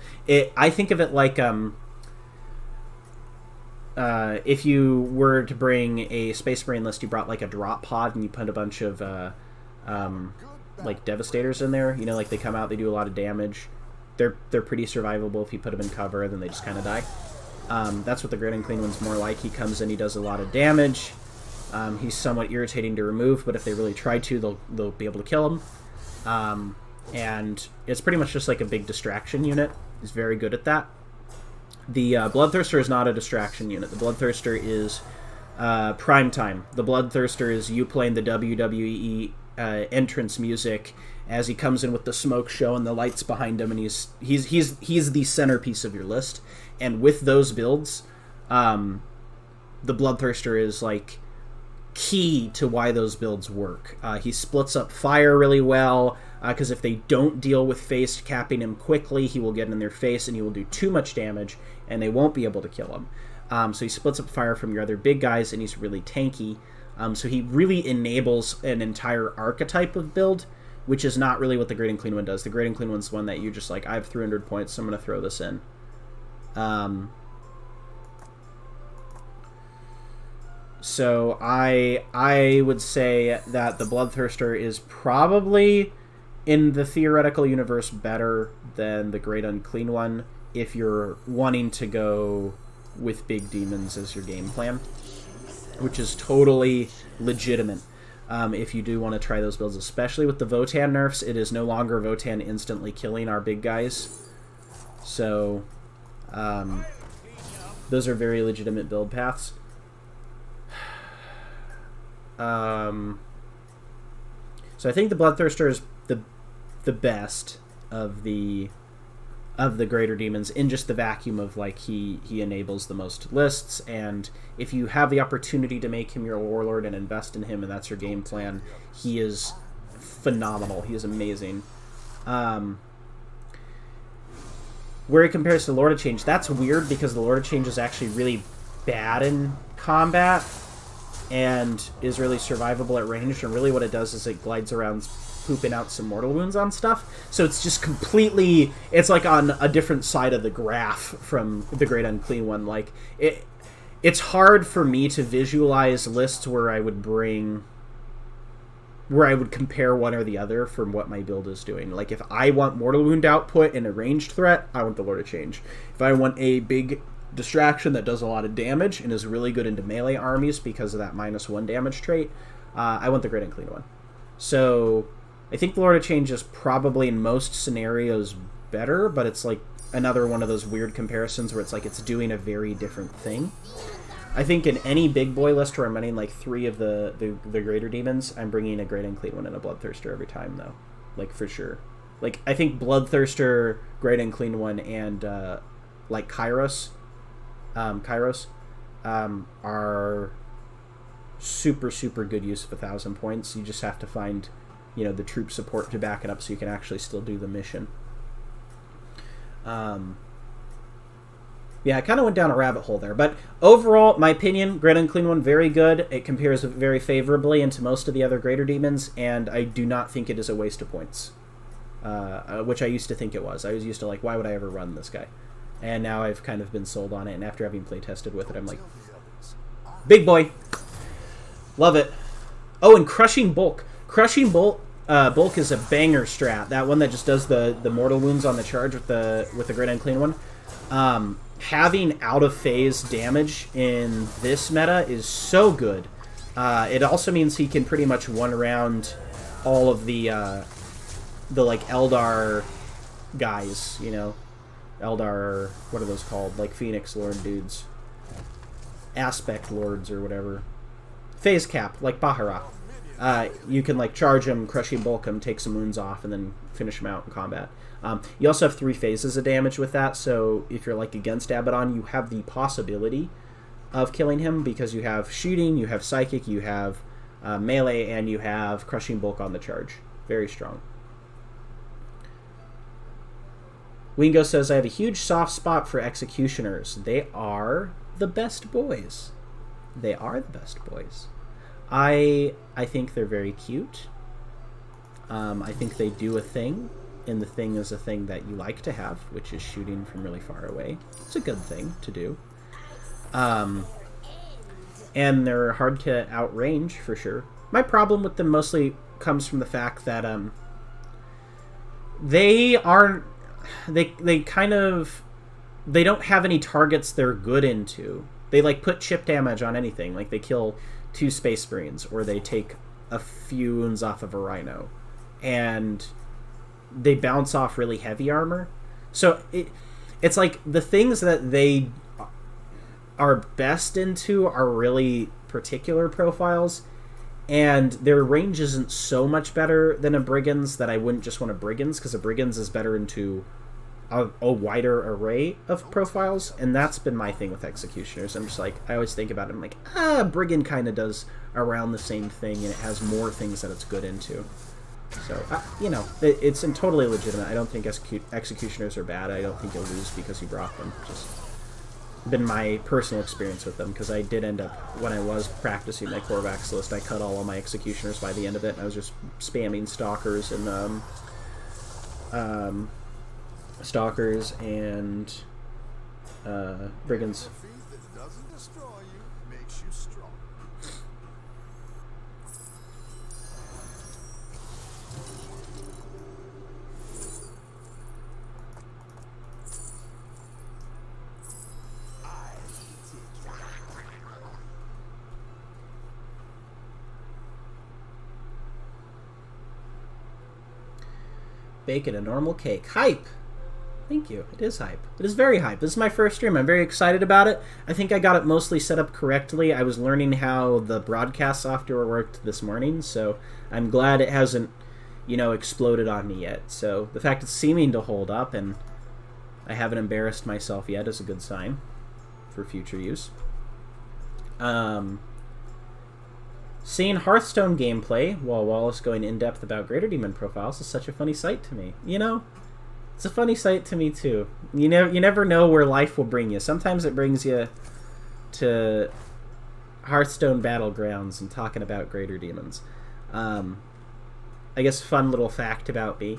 I think of it like if you were to bring a Space Marine list, you brought like a drop pod and you put a bunch of like Devastators in there. You know, like they come out, they do a lot of damage. They're pretty survivable if you put them in cover, and then they just kind of die. That's what the Great Unclean One's more like. He comes in, he does a lot of damage. He's somewhat irritating to remove, but if they really try to, they'll be able to kill him. And it's pretty much just like a big distraction unit. He's very good at that. The Bloodthirster is not a distraction unit. The Bloodthirster is Prime time. The Bloodthirster is you playing the WWE entrance music as he comes in with the smoke show and the lights behind him, and he's the centerpiece of your list. And with those builds, the Bloodthirster is like key to why those builds work. He splits up fire really well, because if they don't deal with face capping him quickly, he will get in their face and he will do too much damage, and they won't be able to kill him. So he splits up fire from your other big guys, and he's really tanky. So he really enables an entire archetype of build, which is not really what the Great and Clean One does. The Great and Clean One's one that you're just like, I have 300 points, so I'm going to throw this in. So I would say that the Bloodthirster is probably, in the theoretical universe, better than the Great Unclean One if you're wanting to go with big demons as your game plan, which is totally legitimate. If you do want to try those builds, especially with the Votann nerfs, it is no longer Votann instantly killing our big guys. So those are very legitimate build paths. So I think the Bloodthirster is the best of the greater demons in just the vacuum of like he enables the most lists, and if you have the opportunity to make him your warlord and invest in him and that's your game plan, he is phenomenal. He is amazing. Where he compares to Lord of Change, that's weird because the Lord of Change is actually really bad in combat and is really survivable at range, and really what it does is it glides around pooping out some mortal wounds on stuff. So it's just completely, it's like on a different side of the graph from the Great Unclean One. Like it's hard for me to visualize lists where I would compare one or the other from what my build is doing. Like if I want mortal wound output in a ranged threat, I want the Lord of Change. If I want a big distraction that does a lot of damage and is really good into melee armies because of that -1 damage trait, I want the Great Unclean One. So I think the Lord of Change is probably in most scenarios better, but it's like another one of those weird comparisons where it's like it's doing a very different thing. I think in any big boy list where I'm running like 3 of the greater demons, I'm bringing a Great Unclean One and a Bloodthirster every time, though. Like, for sure. Like, I think Bloodthirster, Great Unclean One, and like Kairos are super, super good use of 1,000 points. You just have to find, the troop support to back it up so you can actually still do the mission. Yeah, I kind of went down a rabbit hole there. But overall, my opinion, Great Unclean One, very good. It compares very favorably into most of the other greater demons, and I do not think it is a waste of points. Which I used to think it was. I was used to like, why would I ever run this guy? And now I've kind of been sold on it, and after having play tested with it, I'm like, big boy. Love it. Oh, and Crushing Bulk. Crushing Bulk is a banger strat. That one that just does the mortal wounds on the charge with the Great Unclean One. Having out of phase damage in this meta is so good. It also means he can pretty much one round all of the like Eldar guys, Eldar, what are those called? Like Phoenix Lord dudes. Aspect Lords or whatever. Phase cap, like Bahara. You can like charge him, Crushing Bulk him, take some wounds off, and then finish him out in combat. You also have 3 phases of damage with that, so if you're like against Abaddon, you have the possibility of killing him because you have shooting, you have psychic, you have melee, and you have Crushing Bulk on the charge. Very strong. Wingo says, I have a huge soft spot for executioners. They are the best boys. They are the best boys. I think they're very cute. I think they do a thing, and the thing is a thing that you like to have, which is shooting from really far away. It's a good thing to do. And they're hard to outrange, for sure. My problem with them mostly comes from the fact that they aren't... They don't have any targets they're good into. They like put chip damage on anything. Like they kill 2 Space Marines, or they take a few wounds off of a Rhino, and they bounce off really heavy armor. So it's like the things that they are best into are really particular profiles, and their range isn't so much better than a Brigand's that I wouldn't just want a Brigand's, because a Brigand's is better into a wider array of profiles, and that's been my thing with Executioners. I'm just like, I always think about it, I'm like, Brigand kind of does around the same thing, and it has more things that it's good into. So, it's totally legitimate. I don't think Executioners are bad. I don't think you'll lose because you brought them. Just been my personal experience with them, because I did end up, when I was practicing my Korvax list, I cut all of my Executioners by the end of it, and I was just spamming Stalkers and Brigands.
Defeat that doesn't destroy you makes you strong.
Bacon, a normal cake. Hype! Thank you. It is hype. It is very hype. This is my first stream. I'm very excited about it. I think I got it mostly set up correctly. I was learning how the broadcast software worked this morning, so I'm glad it hasn't, exploded on me yet. So the fact it's seeming to hold up and I haven't embarrassed myself yet is a good sign for future use. Seeing Hearthstone gameplay while Wallace going in-depth about Greater Demon profiles is such a funny sight to me. It's a funny sight to me too. You never know where life will bring you. Sometimes it brings you to Hearthstone Battlegrounds and talking about Greater Demons. I guess fun little fact about me.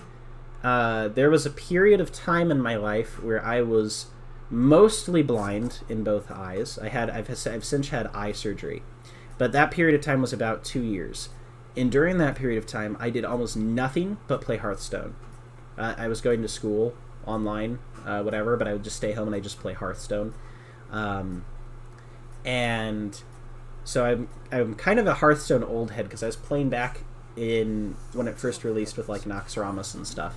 There was a period of time in my life where I was mostly blind in both eyes. I've since had eye surgery. But that period of time was about 2 years. And during that period of time, I did almost nothing but play Hearthstone. I was going to school online, whatever, but I would just stay home and I just play Hearthstone. And so I'm kind of a Hearthstone old head, because I was playing back when it first released with like Noxramas and stuff.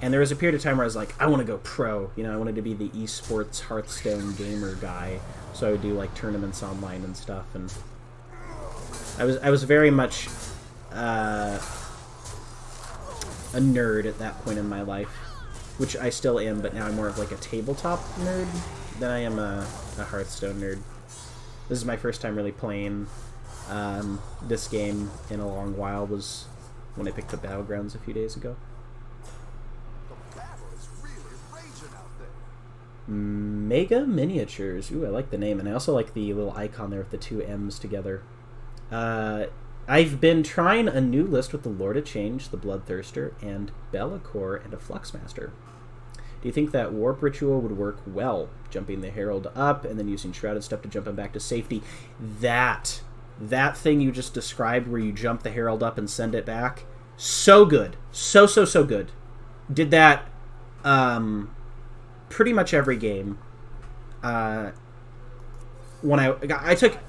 And there was a period of time where I was like, I want to go pro. I wanted to be the esports Hearthstone gamer guy. So I would do like tournaments online and stuff, and I was very much a nerd at that point in my life, which I still am, but now I'm more of like a tabletop nerd than I am a Hearthstone nerd. This is my first time really playing this game in a long while, was when I picked up Battlegrounds a few days ago.
The battle is really raging out there.
Mega Miniatures. Ooh, I like the name, and I also like the little icon there with the two M's together. I've been trying a new list with the Lord of Change, the Bloodthirster, and Be'lakor and a Fluxmaster. Do you think that Warp Ritual would work well? Jumping the Herald up and then using Shrouded Step to jump him back to safety. That thing you just described where you jump the Herald up and send it back, so good. So good. Did that pretty much every game. When I took...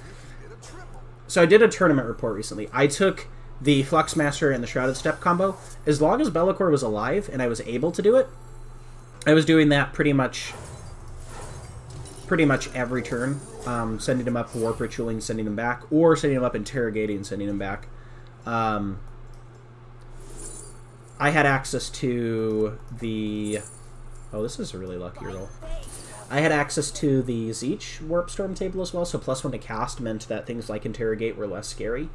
So I did a tournament report recently. I took the Fluxmaster and the Shrouded Step combo. As long as Be'lakor was alive and I was able to do it, I was doing that pretty much every turn. Sending him up, Warp Ritualing, sending him back, or sending him up, interrogating, sending him back. I had access to the... Oh, this is a really lucky roll. I had access to the Zeech Warp Storm table as well, so +1 to cast meant that things like Interrogate were less scary.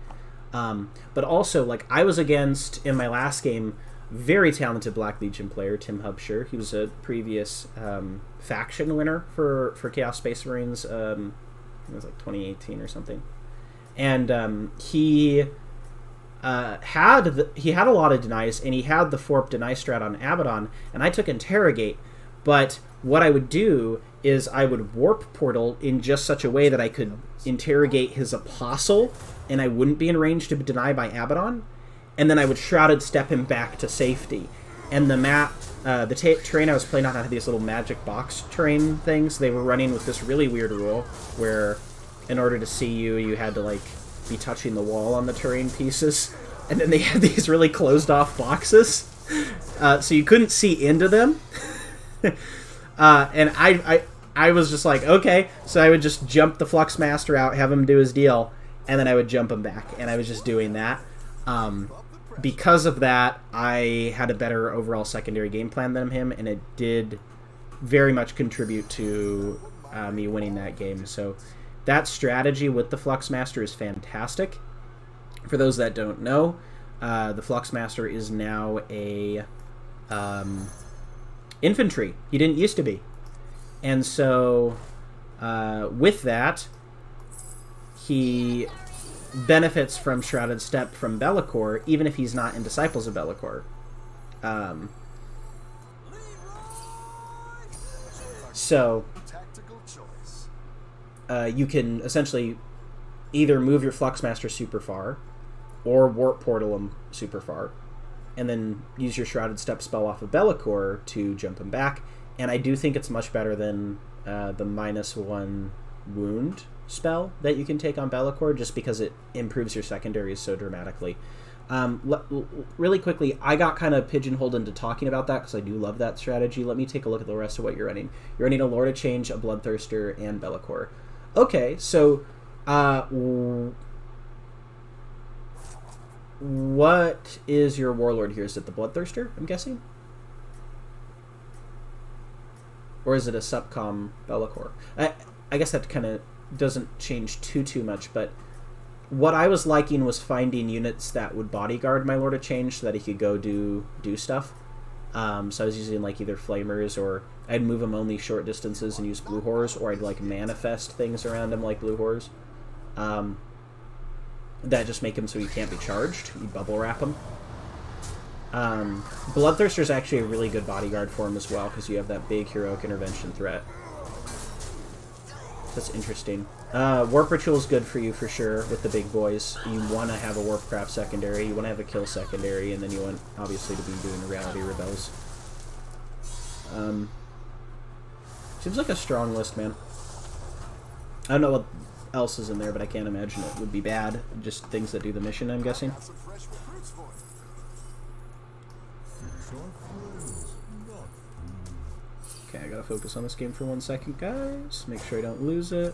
But also, like, I was against, in my last game, very talented Black Legion player, Tim Hubsher. He was a previous faction winner for Chaos Space Marines, it was like 2018 or something. And he had a lot of denies, and he had the Forp deny strat on Abaddon, and I took Interrogate, but what I would do is I would Warp Portal in just such a way that I could interrogate his Apostle, and I wouldn't be in range to deny by Abaddon, and then I would Shrouded Step him back to safety. And the map, the terrain I was playing on had these little magic box terrain things. They were running with this really weird rule where in order to see you, you had to like be touching the wall on the terrain pieces. And then they had these really closed off boxes, so you couldn't see into them. And I I was just like, okay. So I would just jump the Fluxmaster out, have him do his deal, and then I would jump him back. And I was just doing that. Because of that, I had a better overall secondary game plan than him, and it did very much contribute to me winning that game. So that strategy with the Fluxmaster is fantastic. For those that don't know, the Fluxmaster is now a infantry. He didn't used to be. And so with that, he benefits from Shrouded Step from Be'lakor, even if he's not in Disciples of Be'lakor. So you can essentially either move your Fluxmaster super far or warp portal him super far, and then use your Shrouded Step spell off of Be'lakor to jump him back. And I do think it's much better than the -1 wound spell that you can take on Be'lakor, just because it improves your secondaries so dramatically. Really quickly, I got kind of pigeonholed into talking about that because I do love that strategy. Let me take a look at the rest of what you're running. You're running a Lord of Change, a Bloodthirster, and Be'lakor. Okay, so what is your Warlord here? Is it the Bloodthirster, I'm guessing? Or is it a Subcom Be'lakor? I guess that kind of doesn't change too much, but what I was liking was finding units that would bodyguard my Lord of Change so that he could go do stuff. So I was using like either Flamers, or I'd move him only short distances and use Blue Horrors, or I'd like manifest things around him like Blue Horrors. That just make him so he can't be charged. You bubble wrap him. Bloodthirster is actually a really good bodyguard for him as well, because you have that big heroic intervention threat. That's interesting. Warp Ritual is good for you for sure with the big boys. You want to have a Warpcraft secondary, you want to have a kill secondary, and then you want obviously to be doing the Reality Rebels. Seems like a strong list, man. I don't know what else is in there, but I can't imagine it would be bad. Just things that do the mission, I'm guessing. Okay, I gotta focus on this game for 1 second, guys. Make sure I don't lose it.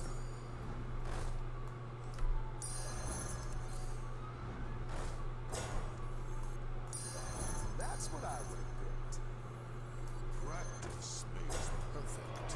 That's what I would have picked. Practice makes perfect.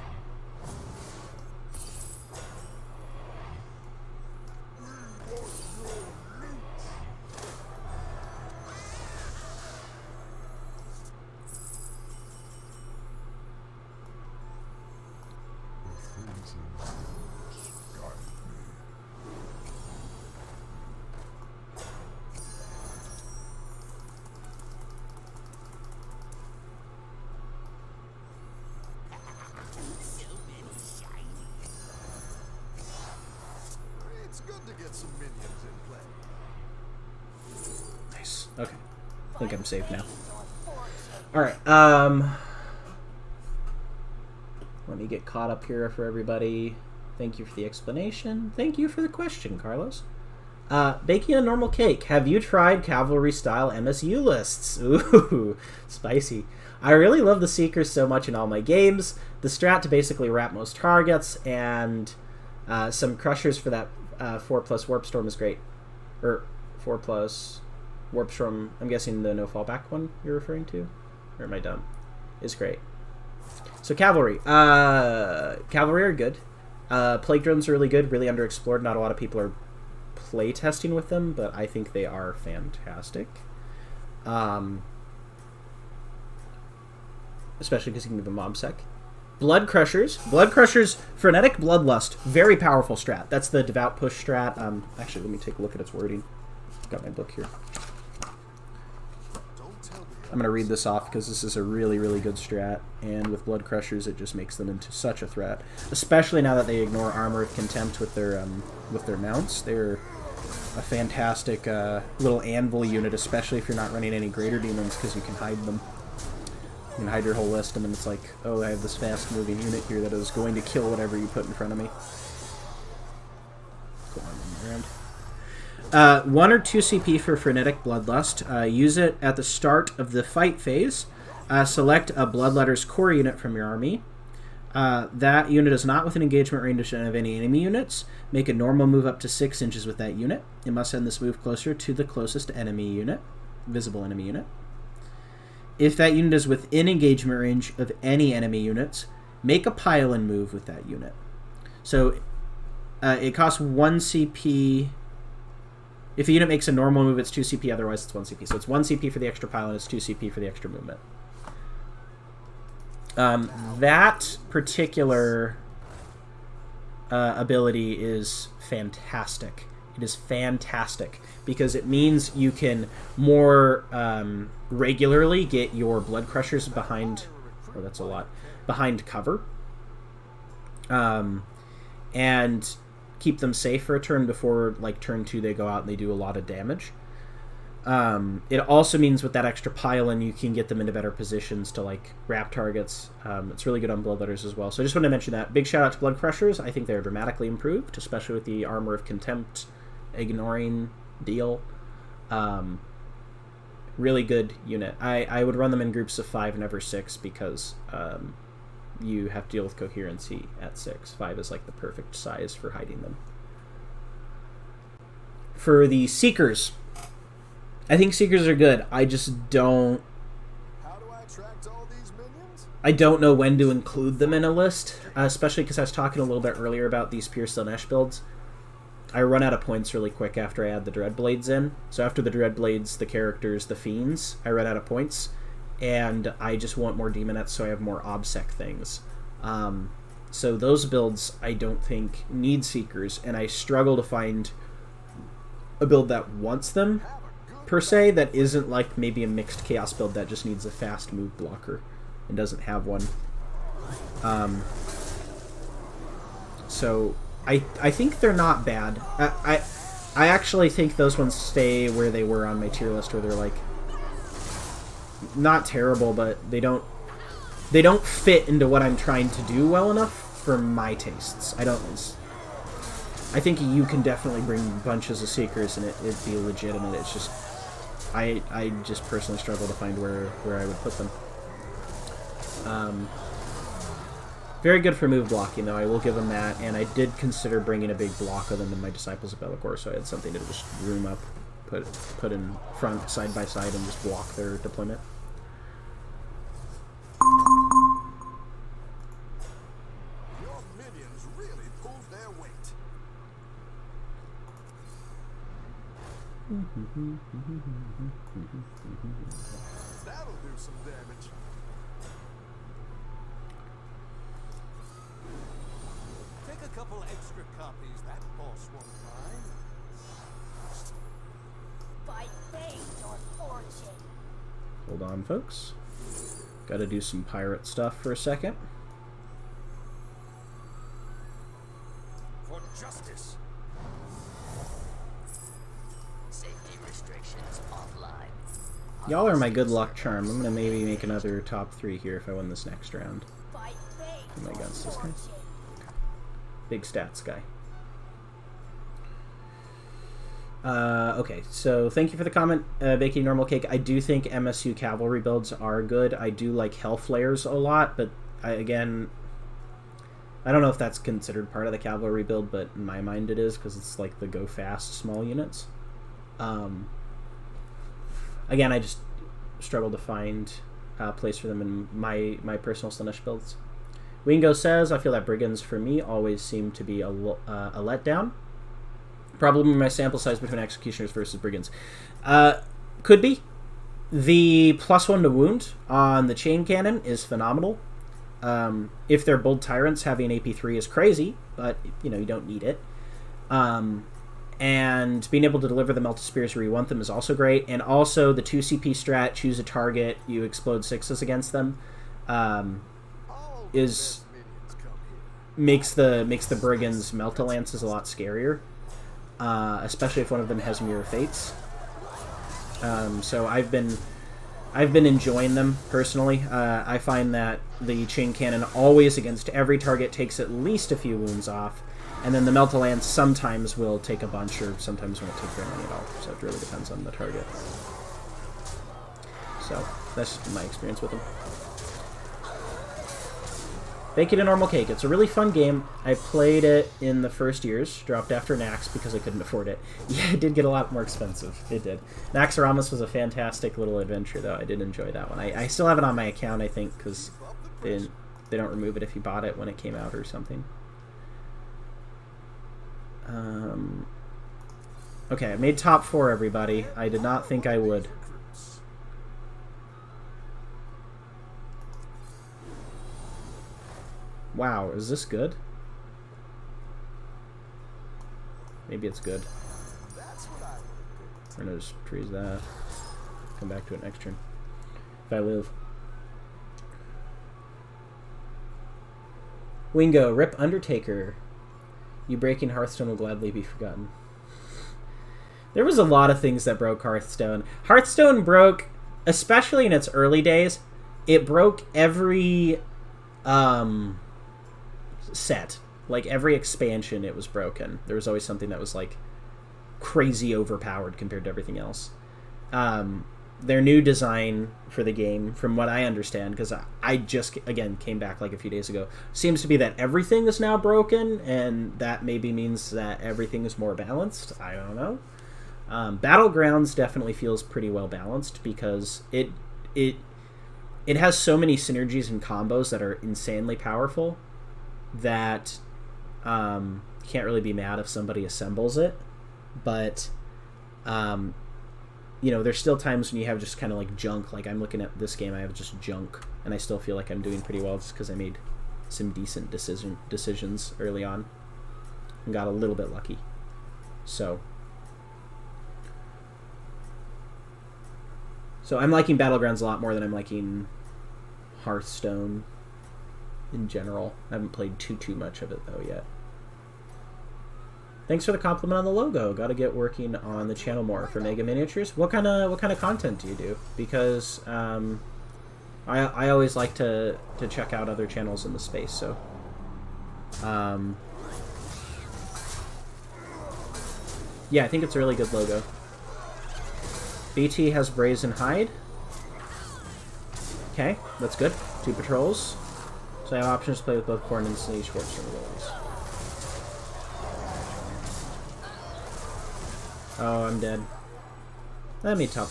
It's good to get some minions in play.
Nice. Okay. I think I'm safe now. Alright, let me get caught up here for everybody. Thank you for the explanation. Thank you for the question, Carlos. Baking a normal cake. Have you tried cavalry-style MSU lists? Ooh, spicy. I really love the Seekers so much in all my games. The strat to basically wrap most targets, and some crushers for that 4+ Warp Storm is great. Or 4+ Warp Storm, I'm guessing the no fallback one you're referring to? Or am I dumb? Is great. So Cavalry. Cavalry are good. Plague Drones are really good, really underexplored. Not a lot of people are play testing with them, but I think they are fantastic. Especially because you can move a mob sec. Blood Crushers. Blood Crushers, Frenetic Bloodlust. Very powerful strat. That's the Devout Push strat. Actually, let me take a look at its wording. Got my book here. I'm going to read this off because this is a really, really good strat. And with Blood Crushers, it just makes them into such a threat. Especially now that they ignore Armor of Contempt with their mounts. They're a fantastic little anvil unit, especially if you're not running any Greater Demons, because you can hide them. You can hide your whole list, and then it's like, oh, I have this fast-moving unit here that is going to kill whatever you put in front of me. Go on around. 1 or 2 CP for Frenetic Bloodlust. Use it at the start of the fight phase. Select a Bloodletter's core unit from your army.
That unit is not within engagement range of any enemy units. Make a normal move up to 6 inches with that unit. It must send this move closer to the closest enemy unit, visible enemy unit. If that unit is within engagement range of any enemy units, make a pile-in move with that unit. So it costs 1 CP. If a unit makes a normal move, it's 2 CP, otherwise it's 1 CP. So it's 1 CP for the extra pile, and it's 2 CP for the extra movement. That particular ability is fantastic. It is fantastic because it means you can more regularly get your blood crushers behind. Oh, that's a lot. Behind cover, and keep them safe for a turn before like turn 2 they go out and they do a lot of damage. It also means with that extra pile-in, you can get them into better positions to like wrap targets. It's really good on Bloodletters as well. So I just want to mention that. Big shout out to Blood Crushers. I think they're dramatically improved, especially with the Armor of Contempt ignoring deal. Really good unit. I would run them in groups of 5, never 6, because you have to deal with coherency at 6. 5 is like the perfect size for hiding them. For the Seekers, I think Seekers are good. I just don't...
How do I attract all these minions?
I don't know when to include them in a list, especially because I was talking a little bit earlier about these Pierce Slanesh builds. I run out of points really quick after I add the Dreadblades in. So after the Dreadblades, the characters, the Fiends, I run out of points. And I just want more Demonettes so I have more OBSEC things. So those builds I don't think need Seekers, and I struggle to find a build that wants them, per se, that isn't like maybe a mixed Chaos build that just needs a fast move blocker and doesn't have one. So I think they're not bad. I actually think those ones stay where they were on my tier list, where they're like not terrible, but they don't fit into what I'm trying to do well enough for my tastes. I think you can definitely bring bunches of Seekers and it'd be legitimate. It's just I just personally struggle to find where I would put them. Very good for move blocking, though. I will give them that, and I did consider bringing a big block of them in my Disciples of Be'lakor, so I had something to just room up, put in front, side by side, and just block their deployment.
Your minions really pulled their weight. That'll do some damage. Take a couple extra copies, that boss won't mind.
By fate or fortune.
Hold on, folks. Gotta do some pirate stuff for a second.
For justice.
Safety restrictions offline.
Y'all are my good luck charm. I'm gonna maybe make another top 3 here if I win this next round.
By fate
Oh my God, it's this guy.
fortune.
Big stats guy. Okay, so thank you for the comment, Baking Normal Cake. I do think MSU Cavalry builds are good. I do like Hellflares a lot, but I don't know if that's considered part of the Cavalry build, but in my mind it is, because it's like the go fast small units. Again, I just struggle to find a place for them in my personal Slanesh builds. Wingo says, I feel that Brigands for me always seem to be a letdown. Problem in my sample size between Executioners versus Brigands. Could be. The +1 to wound on the Chain Cannon is phenomenal. If they're Bold Tyrants, having AP3 is crazy, but you don't need it. And being able to deliver the Melted Spears where you want them is also great. And also the 2 CP strat, choose a target, you explode 6s against them, makes the Brigands Melt-a-Lances a lot scarier. Especially if one of them has Mirror Fates. So I've been enjoying them personally. I find that the Chain Cannon always against every target takes at least a few wounds off, and then the Melt-a-Lance sometimes will take a bunch, or sometimes won't take very many at all. So it really depends on the target. So that's just my experience with them. Bake It a Normal Cake. It's a really fun game. I played it in the first years, dropped after Nax because I couldn't afford it. Yeah, it did get a lot more expensive. It did. Naxxramas was a fantastic little adventure, though. I did enjoy that one. I still have it on my account, I think, because they don't remove it if you bought it when it came out or something. Okay, I made top 4, everybody. I did not think I would. Wow, is this good? Maybe it's good. We're gonna just freeze that. Come back to it next turn. If I live. Wingo, Rip Undertaker. You breaking Hearthstone will gladly be forgotten. There was a lot of things that broke Hearthstone. Hearthstone broke, especially in its early days, it broke every set. Like every expansion it was broken. There was always something that was like crazy overpowered compared to everything else. Their new design for the game, from what I understand, because I just again came back like a few days ago, seems to be that everything is now broken, and that maybe means that everything is more balanced. I don't know. Battlegrounds definitely feels pretty well balanced because it has so many synergies and combos that are insanely powerful that can't really be mad if somebody assembles it. But there's still times when you have just kind of like junk. Like I'm looking at this game, I have just junk, and I still feel like I'm doing pretty well just because I made some decent decisions early on and got a little bit lucky. So I'm liking Battlegrounds a lot more than I'm liking Hearthstone in general. I haven't played too much of it though yet. Thanks for the compliment on the logo. Got to get working on the channel more for Mega Miniatures. What kind of content do you do? Because I always like to check out other channels in the space. So yeah, I think it's a really good logo. BT has Brazen Hide. Okay, that's good. 2 patrols. So I have options to play with both Corn and Sneeze Schwartz abilities. Oh, I'm dead. That made top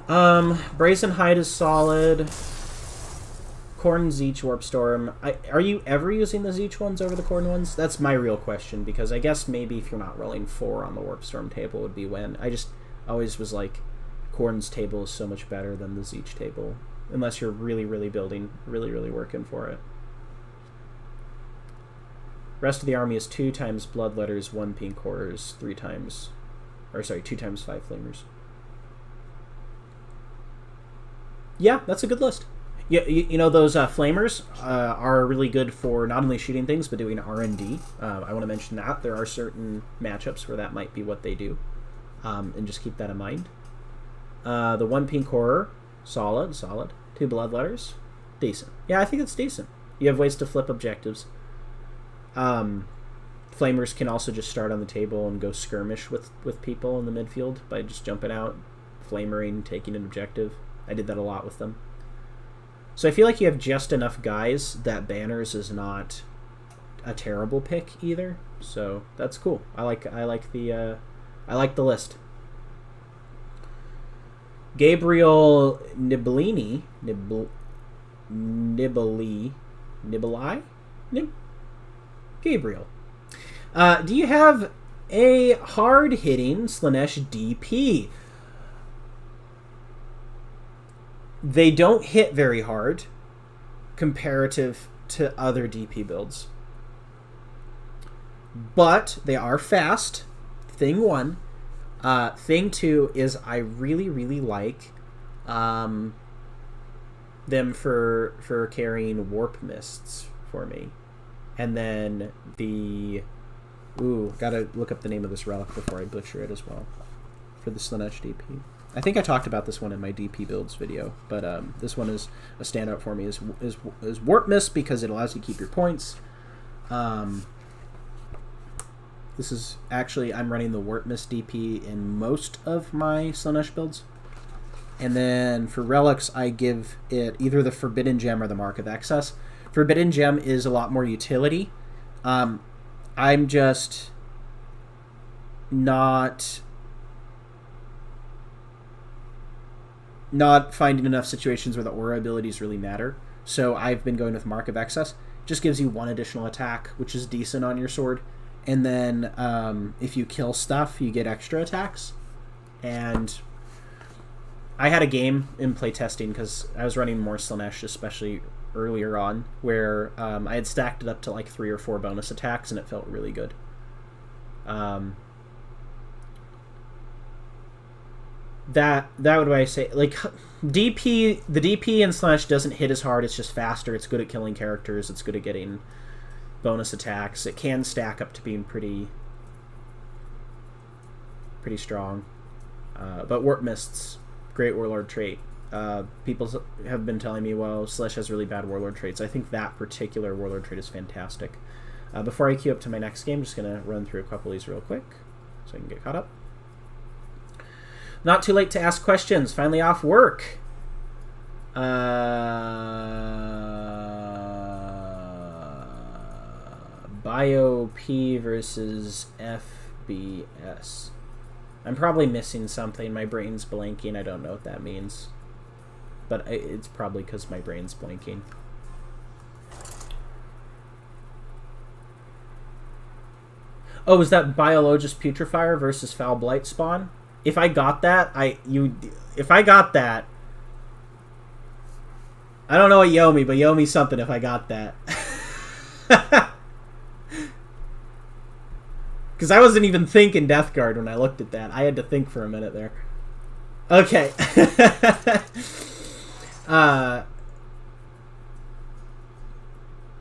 4. Brazen Hide is solid. Corn, Zeech, Warp Storm. Are you ever using the Zeech ones over the Corn ones? That's my real question, because I guess maybe if you're not rolling 4 on the Warp Storm table would be when. I just always was like, Corn's table is so much better than the Zeech table, unless you're really building, really working for it. Rest of the army is 2 times Bloodletters, 1 Pink Horrors, 2 times 5 Flamers. Yeah, that's a good list. Yeah, you know those Flamers are really good for not only shooting things but doing R&D. I want to mention that there are certain matchups where that might be what they do, and just keep that in mind. The 1 Pink Horror, solid. 2 Bloodletters, decent. Yeah, I think it's decent. You have ways to flip objectives. Flamers can also just start on the table and go skirmish with people in the midfield by just jumping out, flamering, taking an objective. I did that a lot with them. So I feel like you have just enough guys that Banners is not a terrible pick either. So that's cool. I like the list. Gabriel Niblini, Gabriel. Do you have a hard-hitting Slanesh DP? They don't hit very hard comparative to other DP builds. But they are fast. Thing 1. Thing 2 is I really like them for carrying Warp Mists for me. And then gotta look up the name of this relic before I butcher it as well. For the Slanesh DP. I think I talked about this one in my DP builds video, but this one is a standout for me. Is Warp Mist because it allows you to keep your points. This is actually, I'm running the Warp Mist DP in most of my Slanesh builds. And then for relics, I give it either the Forbidden Gem or the Mark of Excess. Forbidden Gem is a lot more utility. I'm just not finding enough situations where the aura abilities really matter. So I've been going with Mark of Excess. Just gives you 1 additional attack, which is decent on your sword. And then if you kill stuff, you get extra attacks. And I had a game in playtesting because I was running more Slaanesh, especially earlier on, where I had stacked it up to like 3 or 4 bonus attacks, and it felt really good. That would I say, like, DP, the DP in Slaanesh doesn't hit as hard, it's just faster, it's good at killing characters, it's good at getting bonus attacks, it can stack up to being pretty strong. But Warp Mist's great Warlord trait. People have been telling me, well, Slaanesh has really bad Warlord traits. I think that particular Warlord trait is fantastic. Before I queue up to my next game, I'm just going to run through a couple of these real quick so I can get caught up. Not too late to ask questions. Finally off work. Bio P versus FBS. I'm probably missing something. My brain's blanking. I don't know what that means. But it's probably because my brain's blanking. Oh, is that Biologus Putrefier versus Foul Blight Spawn? If I got that, if I got that, I don't know what you owe me, but you owe me something if I got that. Because I wasn't even thinking Death Guard when I looked at that. I had to think for a minute there. Okay.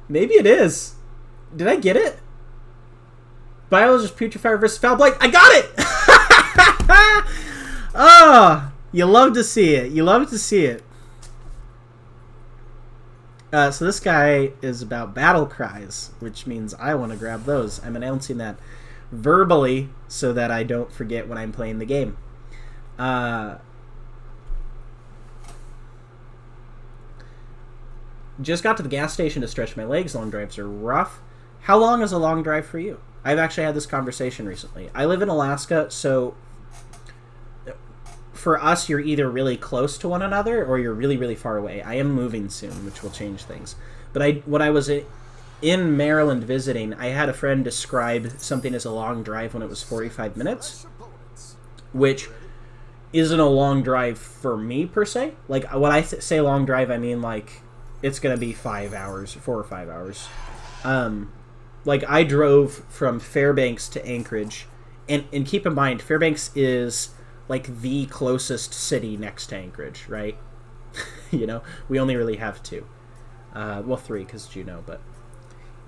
Maybe it is. Did I get it? Biologist Putrefier versus Foul Blight. I got it! Oh, you love to see it. You love to see it. So this guy is about battle cries, which means I want to grab those. I'm announcing that verbally so that I don't forget when I'm playing the game. Just got to the gas station to stretch my legs. Long drives are rough. How long is a long drive for you? I've actually had this conversation recently. I live in Alaska, so for us, you're either really close to one another or you're really, really far away. I am moving soon, which will change things. But when I was in Maryland visiting, I had a friend describe something as a long drive when it was 45 minutes, which isn't a long drive for me, per se. Like, when I say long drive, I mean, like, it's going to be 5 hours, 4 or 5 hours. Like, I drove from Fairbanks to Anchorage, and keep in mind, Fairbanks is like the closest city next to Anchorage, right? You know, we only really have 2. Well, 3 because Juneau, but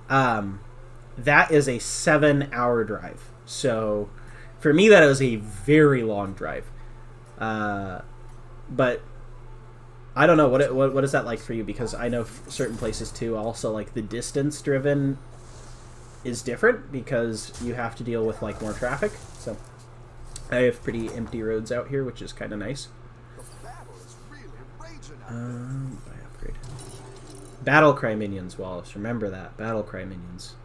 that is a 7-hour drive. So for me, that is a very long drive. But I don't know what is that like for you, because I know certain places too. Also, like, the distance driven is different because you have to deal with like more traffic. So I have pretty empty roads out here, which is kind of nice. I upgrade. Battlecry minions, Wallace. Remember that. Battlecry minions.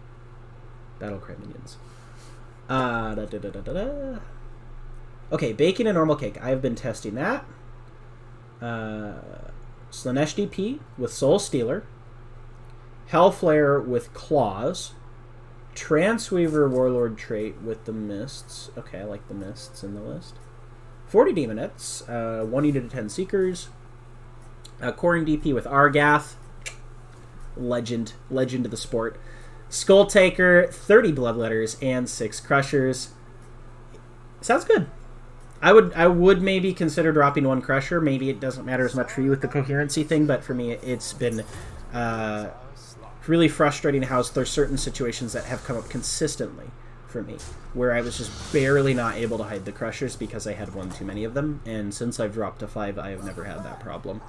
Battlecry minions. Okay, bacon and normal cake. I have been testing that. Slaanesh DP with Soul Stealer. Hellflare with Claws. Transweaver Warlord trait with the Mists. Okay, I like the Mists in the list. 40 Demonettes. 1 unit of 10 Seekers. Coring DP with Argath. Legend of the sport. Skull Taker, 30 Bloodletters, and 6 Crushers. Sounds good. I would maybe consider dropping 1 Crusher. Maybe it doesn't matter as much for you with the coherency thing, but for me it's been really frustrating how there's certain situations that have come up consistently for me, where I was just barely not able to hide the Crushers because I had 1 too many of them, and since I've dropped to 5, I have never had that problem.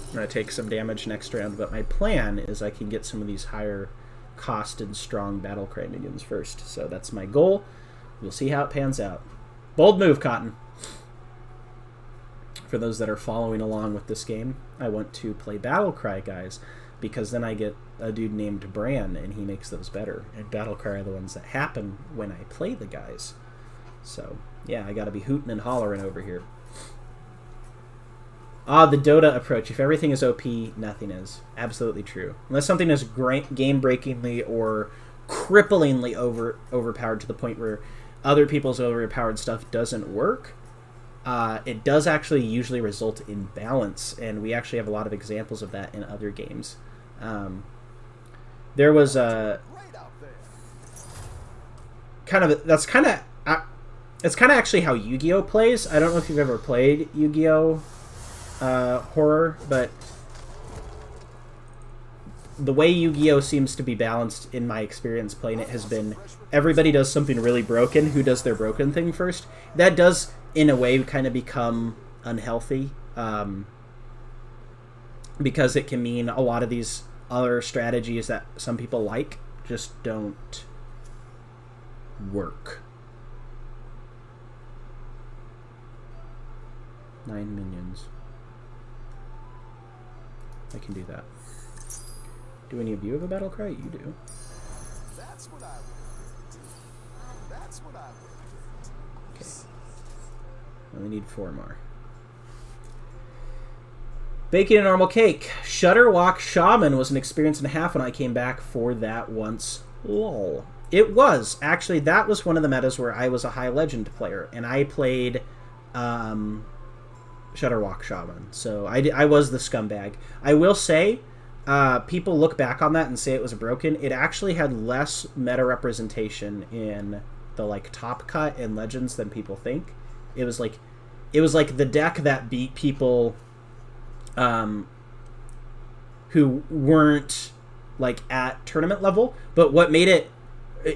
I'm going to take some damage next round, but my plan is I can get some of these higher costed strong battlecry minions first. So that's my goal. We'll see how it pans out. Bold move, Cotton. For those that are following along with this game, I want to play battlecry guys, because then I get a dude named Bran, and he makes those better. And battlecry are the ones that happen when I play the guys. So, yeah, I gotta be hooting and hollering over here. Ah, the Dota approach. If everything is OP, nothing is. Absolutely true. Unless something is game-breakingly or cripplingly overpowered to the point where other people's overpowered stuff doesn't work, it does actually usually result in balance, and we actually have a lot of examples of that in other games. There was a it's kind of actually how Yu-Gi-Oh plays. I don't know if you've ever played Yu-Gi-Oh horror, but the way Yu-Gi-Oh seems to be balanced in my experience playing it has been everybody does something really broken. Who does their broken thing first? That does, in a way, kind of become unhealthy, because it can mean a lot of these other strategies that some people like just don't work. 9 minions. I can do that. Do any of you have a battle cry? You do.
That's what I would. That's what I would.
Okay. Only need 4 more. Baking a normal cake. Shutterwalk Shaman was an experience and a half when I came back for that once. Lol. It was. Actually, that was one of the metas where I was a high legend player, and I played Shutterwalk Shaman. So I was the scumbag. I will say, people look back on that and say it was broken. It actually had less meta representation in the like top cut and legends than people think. It was like the deck that beat people who weren't like at tournament level. But what made it,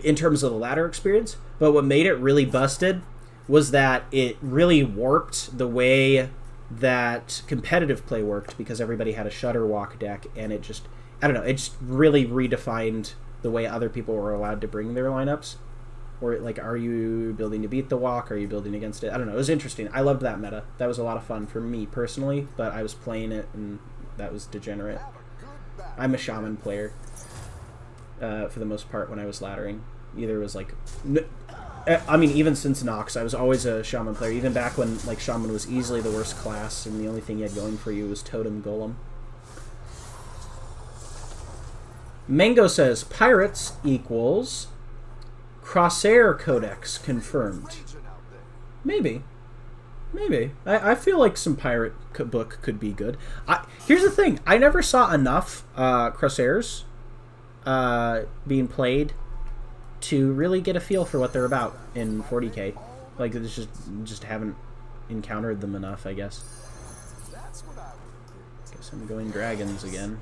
in terms of the ladder experience, but what made it really busted was that it really warped the way that competitive play worked, because everybody had a Shutterwalk deck, and it just, I don't know, it just really redefined the way other people were allowed to bring their lineups. Or, like, are you building to beat the walk? Are you building against it? I don't know. It was interesting. I loved that meta. That was a lot of fun for me personally, but I was playing it, and that was degenerate. I'm a shaman player, for the most part, when I was laddering. Either it was, like... I mean, even since Nox, I was always a shaman player. Even back when, like, shaman was easily the worst class, and the only thing you had going for you was Totem Golem. Mango says, Pirates equals... Crosshair Codex confirmed. Maybe. I feel like some pirate book could be good. Here's the thing. I never saw enough Crosshairs being played to really get a feel for what they're about in 40k. Like, it's just haven't encountered them enough, I guess. Guess I'm going dragons again.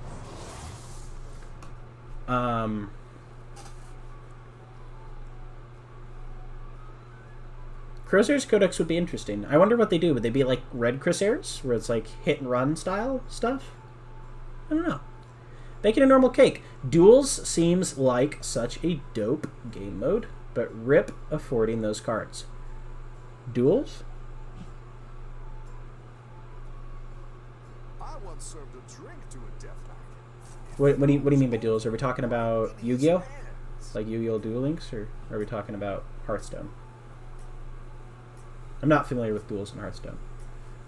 Crosshairs Codex would be interesting. I wonder what they do. Would they be like red Crosshairs, where it's like hit and run style stuff? I don't know. Baking a normal cake. Duels seems like such a dope game mode, but rip affording those cards. Duels?
I once served a drink to a death knight.
What do you mean by duels? Are we talking about Yu-Gi-Oh? Like Yu-Gi-Oh! Duel Links, or are we talking about Hearthstone? I'm not familiar with duels in Hearthstone.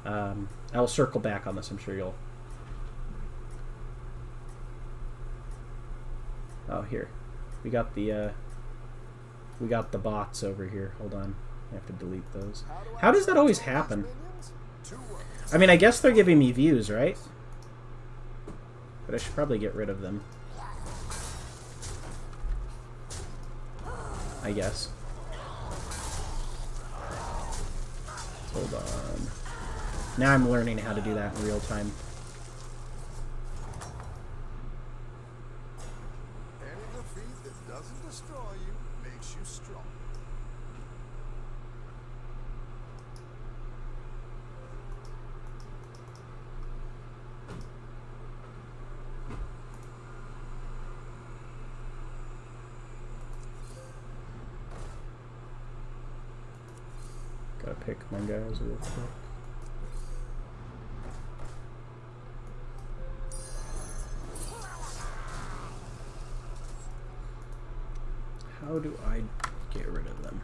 I will circle back on this. I'm sure you'll... Oh, here. We got the bots over here. Hold on. I have to delete those. How does that always happen? I mean, I guess they're giving me views, right? But I should probably get rid of them. I guess. Hold on. Now I'm learning how to do that in real time.
Any defeat that doesn't destroy you makes you strong.
pick my guys real quick. How do I get rid of them?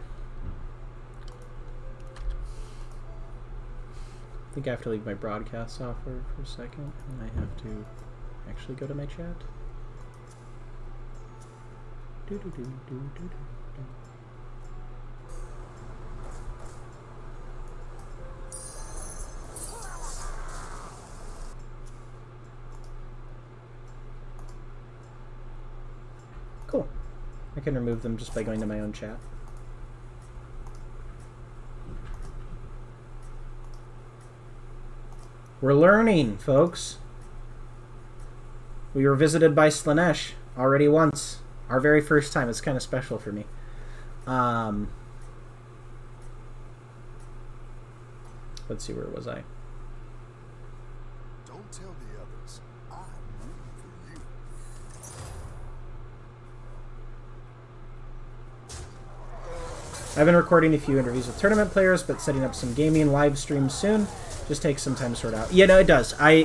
I think I have to leave my broadcast software for a second, and I have to actually go to my chat. Cool. I can remove them just by going to my own chat. We're learning, folks. We were visited by Slanesh already once. Our very first time. It's kind of special for me. Let's see, where was I?
Don't tell the others. I'm rooting for you.
I've been recording a few interviews with tournament players, but setting up some gaming live streams soon. Just takes some time to sort out. Yeah, no, it does. I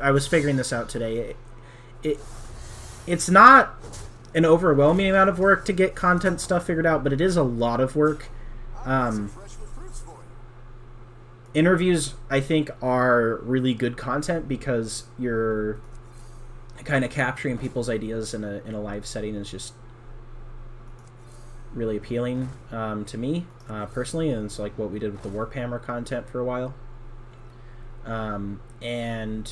was figuring this out today. It's not an overwhelming amount of work to get content stuff figured out, but it is a lot of work. Interviews, I think, are really good content because you're kind of capturing people's ideas in a live setting is just really appealing to me personally, and it's like what we did with the Warhammer content for a while. And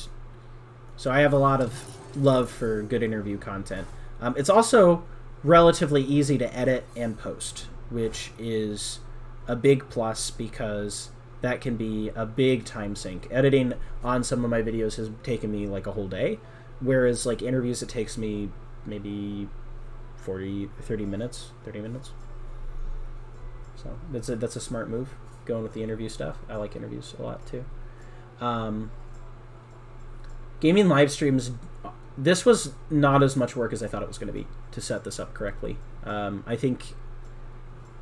so I have a lot of love for good interview content. It's also relatively easy to edit and post, which is a big plus because that can be a big time sink. Editing on some of my videos has taken me like a whole day, whereas like interviews, it takes me maybe 30 minutes. So that's a smart move, going with the interview stuff. I like interviews a lot too. Gaming live streams, this was not as much work as I thought it was going to be to set this up correctly. I think,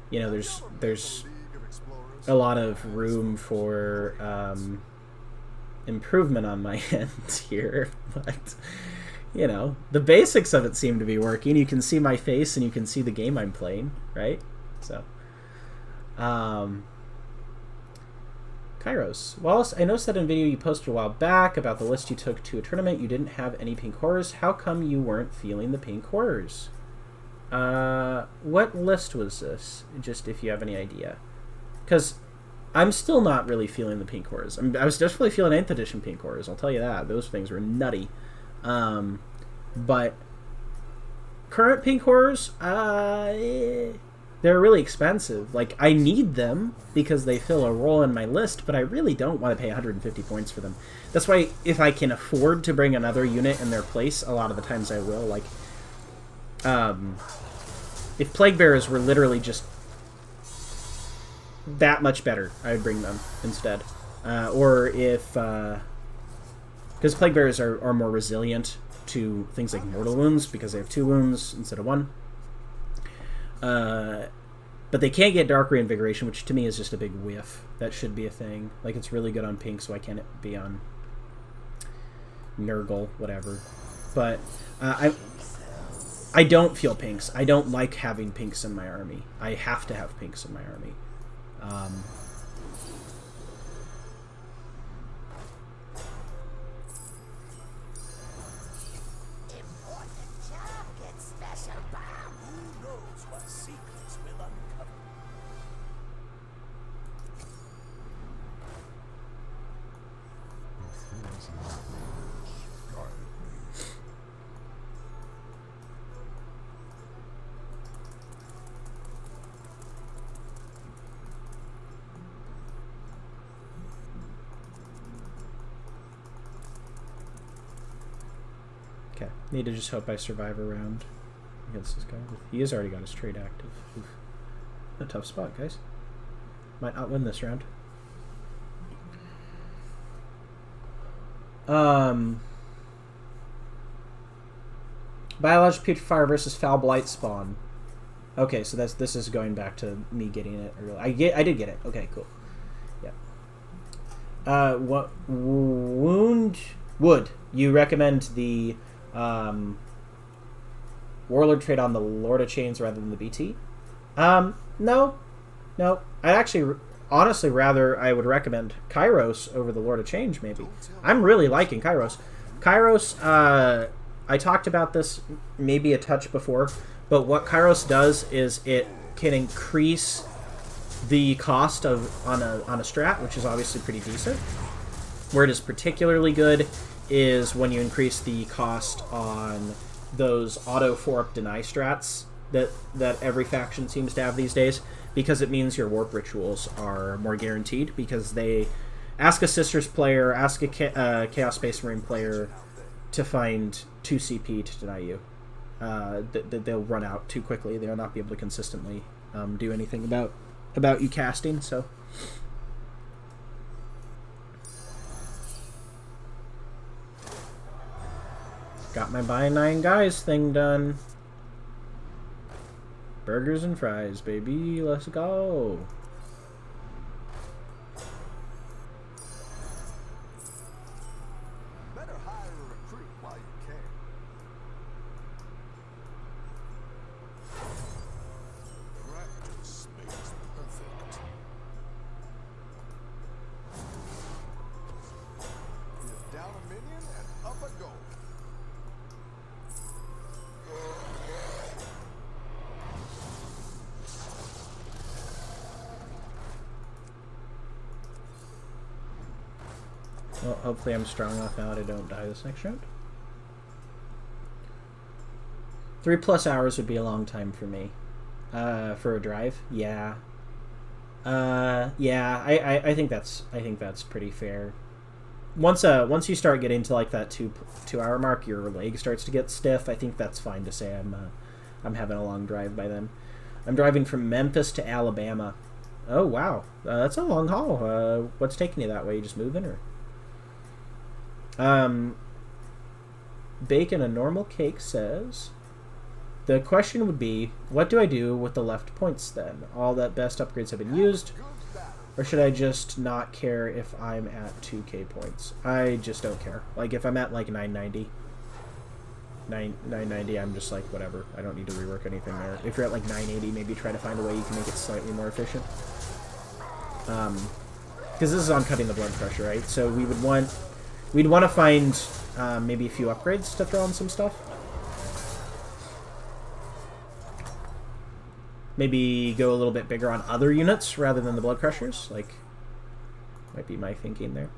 you know, there's a lot of room for improvement on my end here, but you know, the basics of it seem to be working. You can see my face and you can see the game I'm playing, right? So, Kairos. Wallace, I noticed that in a video you posted a while back about the list you took to a tournament, you didn't have any pink horrors. How come you weren't feeling the pink horrors? What list was this? Just if you have any idea. Because I'm still not really feeling the pink horrors. I was definitely feeling 9th edition pink horrors, I'll tell you that. Those things were nutty. But current pink horrors, they're really expensive. Like, I need them because they fill a role in my list, but I really don't want to pay 150 points for them. That's why if I can afford to bring another unit in their place, a lot of the times I will. Like, if Plague Bearers were literally just that much better, I would bring them instead. Or if... because Plague Bearers are more resilient to things like mortal wounds because they have 2 wounds instead of 1. But they can't get Dark Reinvigoration, which to me is just a big whiff. That should be a thing. Like, it's really good on pink, so why can't it be on Nurgle, whatever. But I don't feel pinks. I don't like having pinks in my army. I have to have pinks in my army.
Important job gets special bomb.
Who knows what secrets will uncover?
Okay, need to just hope I survive a round against this guy. He has already got his trade active. Oof. A tough spot, guys. Might not win this round. Biological Putrefier versus Foul Blight Spawn. Okay, so this is going back to me getting it early. I did get it. Okay, cool. Yeah. What would you recommend the Warlord trade on the Lord of Chains rather than the BT? No. I actually honestly rather I would recommend Kairos over the Lord of Change. Maybe I'm really liking Kairos. Kairos. I talked about this maybe a touch before. But what Kairos does is it can increase the cost of on a strat, which is obviously pretty decent. Where it is particularly good is when you increase the cost on those auto 4-up deny strats that every faction seems to have these days, because it means your warp rituals are more guaranteed, because they ask a Sisters player, ask a Chaos Space Marine player to find 2 CP to deny you. They'll run out too quickly. They'll not be able to consistently do anything about you casting. So, got my buy 9 guys thing done. Burgers and fries, baby. Let's go.
Better hire a recruit while you can. Practice makes perfect. You're down a minion and up a goal.
Well, hopefully I'm strong enough now that I don't die this next round. 3+ hours would be a long time for me. For a drive, yeah. Yeah, I think that's pretty fair. Once you start getting to like that 2 hour mark, your leg starts to get stiff. I think that's fine to say I'm having a long drive by then. I'm driving from Memphis to Alabama. Oh wow, that's a long haul. What's taking you that way? You just moving or? Bacon a normal cake says, the question would be, what do I do with the left points then? All that best upgrades have been used, or should I just not care if I'm at 2k points? I just don't care. Like if I'm at like 990, I'm just like whatever. I don't need to rework anything there. If you're at like 980, maybe try to find a way you can make it slightly more efficient. Because this is on cutting the blood pressure, right? So we'd want to find maybe a few upgrades to throw on some stuff. Maybe go a little bit bigger on other units rather than the blood crushers. Like, might be my thinking there.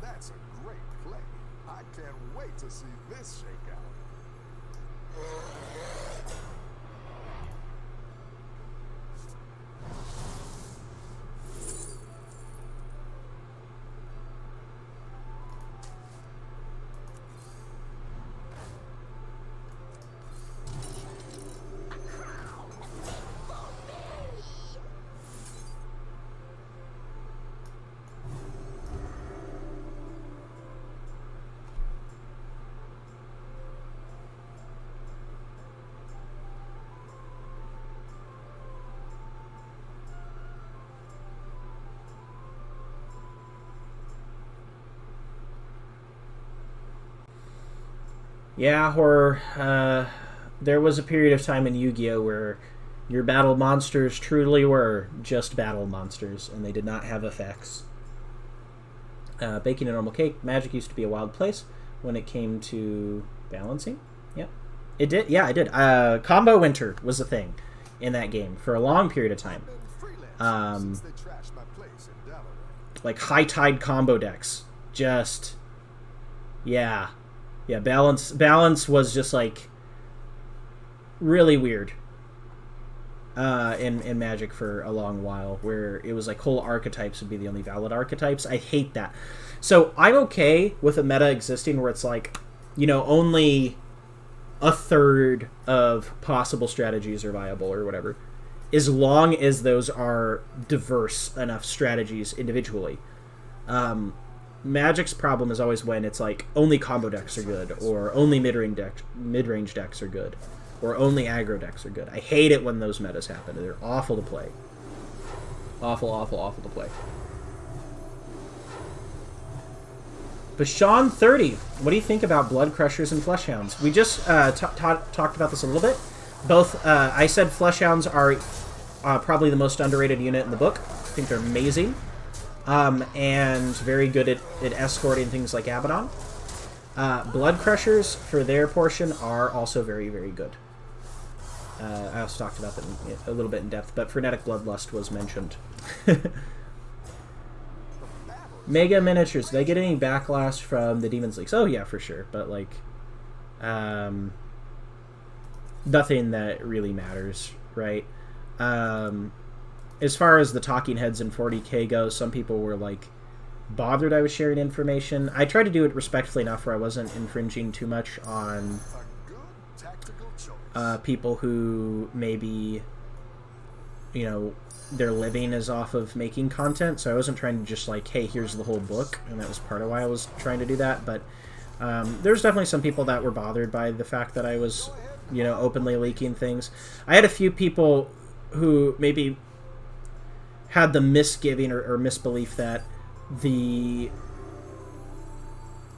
That's a great play. I can't wait to see this shake out.
Yeah, horror. There was a period of time in Yu-Gi-Oh! Where your battle monsters truly were just battle monsters, and they did not have effects. Baking a normal cake. Magic used to be a wild place when it came to balancing. Yep. It did. Yeah, it did. Combo Winter was a thing in that game for a long period of time.
Since they trashed my place in Delaware.
Like high tide combo decks. Just, yeah. Yeah, balance was just like really weird in Magic for a long while, where it was like whole archetypes would be the only valid archetypes. I hate that. So I'm okay with a meta existing where it's like, you know, only a third of possible strategies are viable or whatever, as long as those are diverse enough strategies individually. Magic's problem is always when it's like only combo decks are good, or only mid-range decks are good, or only aggro decks are good. I hate it when those metas happen. They're awful to play. Awful, awful, awful to play. Bashan 30, what do you think about Blood Crushers and Fleshhounds? We just talked about this a little bit. Both, I said Fleshhounds are probably the most underrated unit in the book. I think they're amazing. And very good at escorting things like Abaddon. Blood Crushers, for their portion, are also very, very good. I also talked about that a little bit in depth, but Frenetic Bloodlust was mentioned. Mega Miniatures, did I get any backlash from the Demons Leaks? Oh yeah, for sure, but like, nothing that really matters, right? As far as the talking heads in 40k goes, some people were like bothered I was sharing information. I tried to do it respectfully enough where I wasn't infringing too much on people who maybe, you know, their living is off of making content, so I wasn't trying to just like, hey, here's the whole book, and that was part of why I was trying to do that. But there's definitely some people that were bothered by the fact that I was, you know, openly leaking things. I had a few people who maybe had the misgiving or misbelief that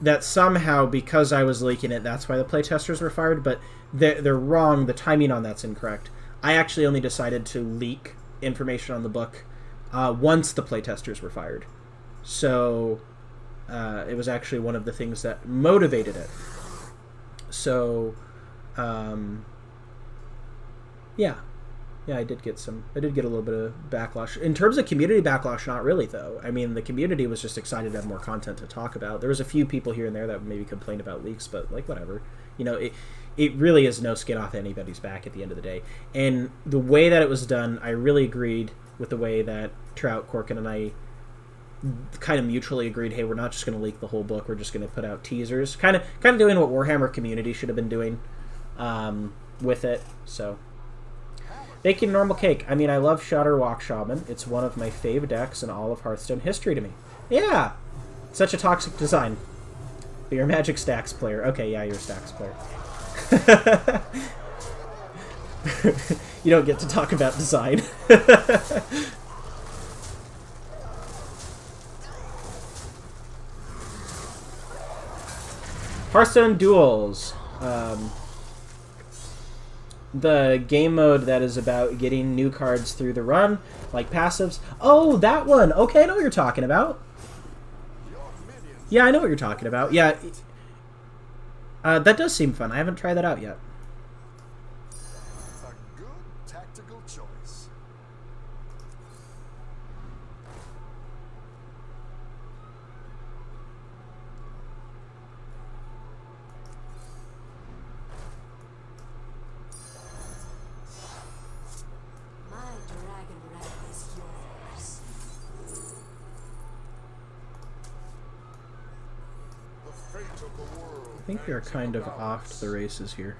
that somehow because I was leaking it, that's why the playtesters were fired, but they're wrong. The timing on that's incorrect. I actually only decided to leak information on the book once the playtesters were fired. So it was actually one of the things that motivated it. So yeah, I did get a little bit of backlash. In terms of community backlash, not really though. I mean, the community was just excited to have more content to talk about. There was a few people here and there that maybe complained about leaks, but like whatever. You know, it really is no skin off anybody's back at the end of the day. And the way that it was done, I really agreed with the way that Trout, Corkin, and I kind of mutually agreed, hey, we're not just going to leak the whole book, we're just going to put out teasers. Kind of doing what Warhammer community should have been doing with it. So, Baking Normal Cake. I mean, I love Shudderwock Shaman. It's one of my fave decks in all of Hearthstone history to me. Yeah! Such a toxic design. But you're a Magic Stacks player. Okay, yeah, you're a Stacks player. You don't get to talk about design. Hearthstone Duels. The game mode that is about getting new cards through the run, like passives. Oh, that one! Okay, I know what you're talking about. Yeah, I know what you're talking about. Yeah, that does seem fun. I haven't tried that out yet.
A good tactical choice.
My dragon rat is yours.
The fate of the world.
I think they're kind of off to the races here.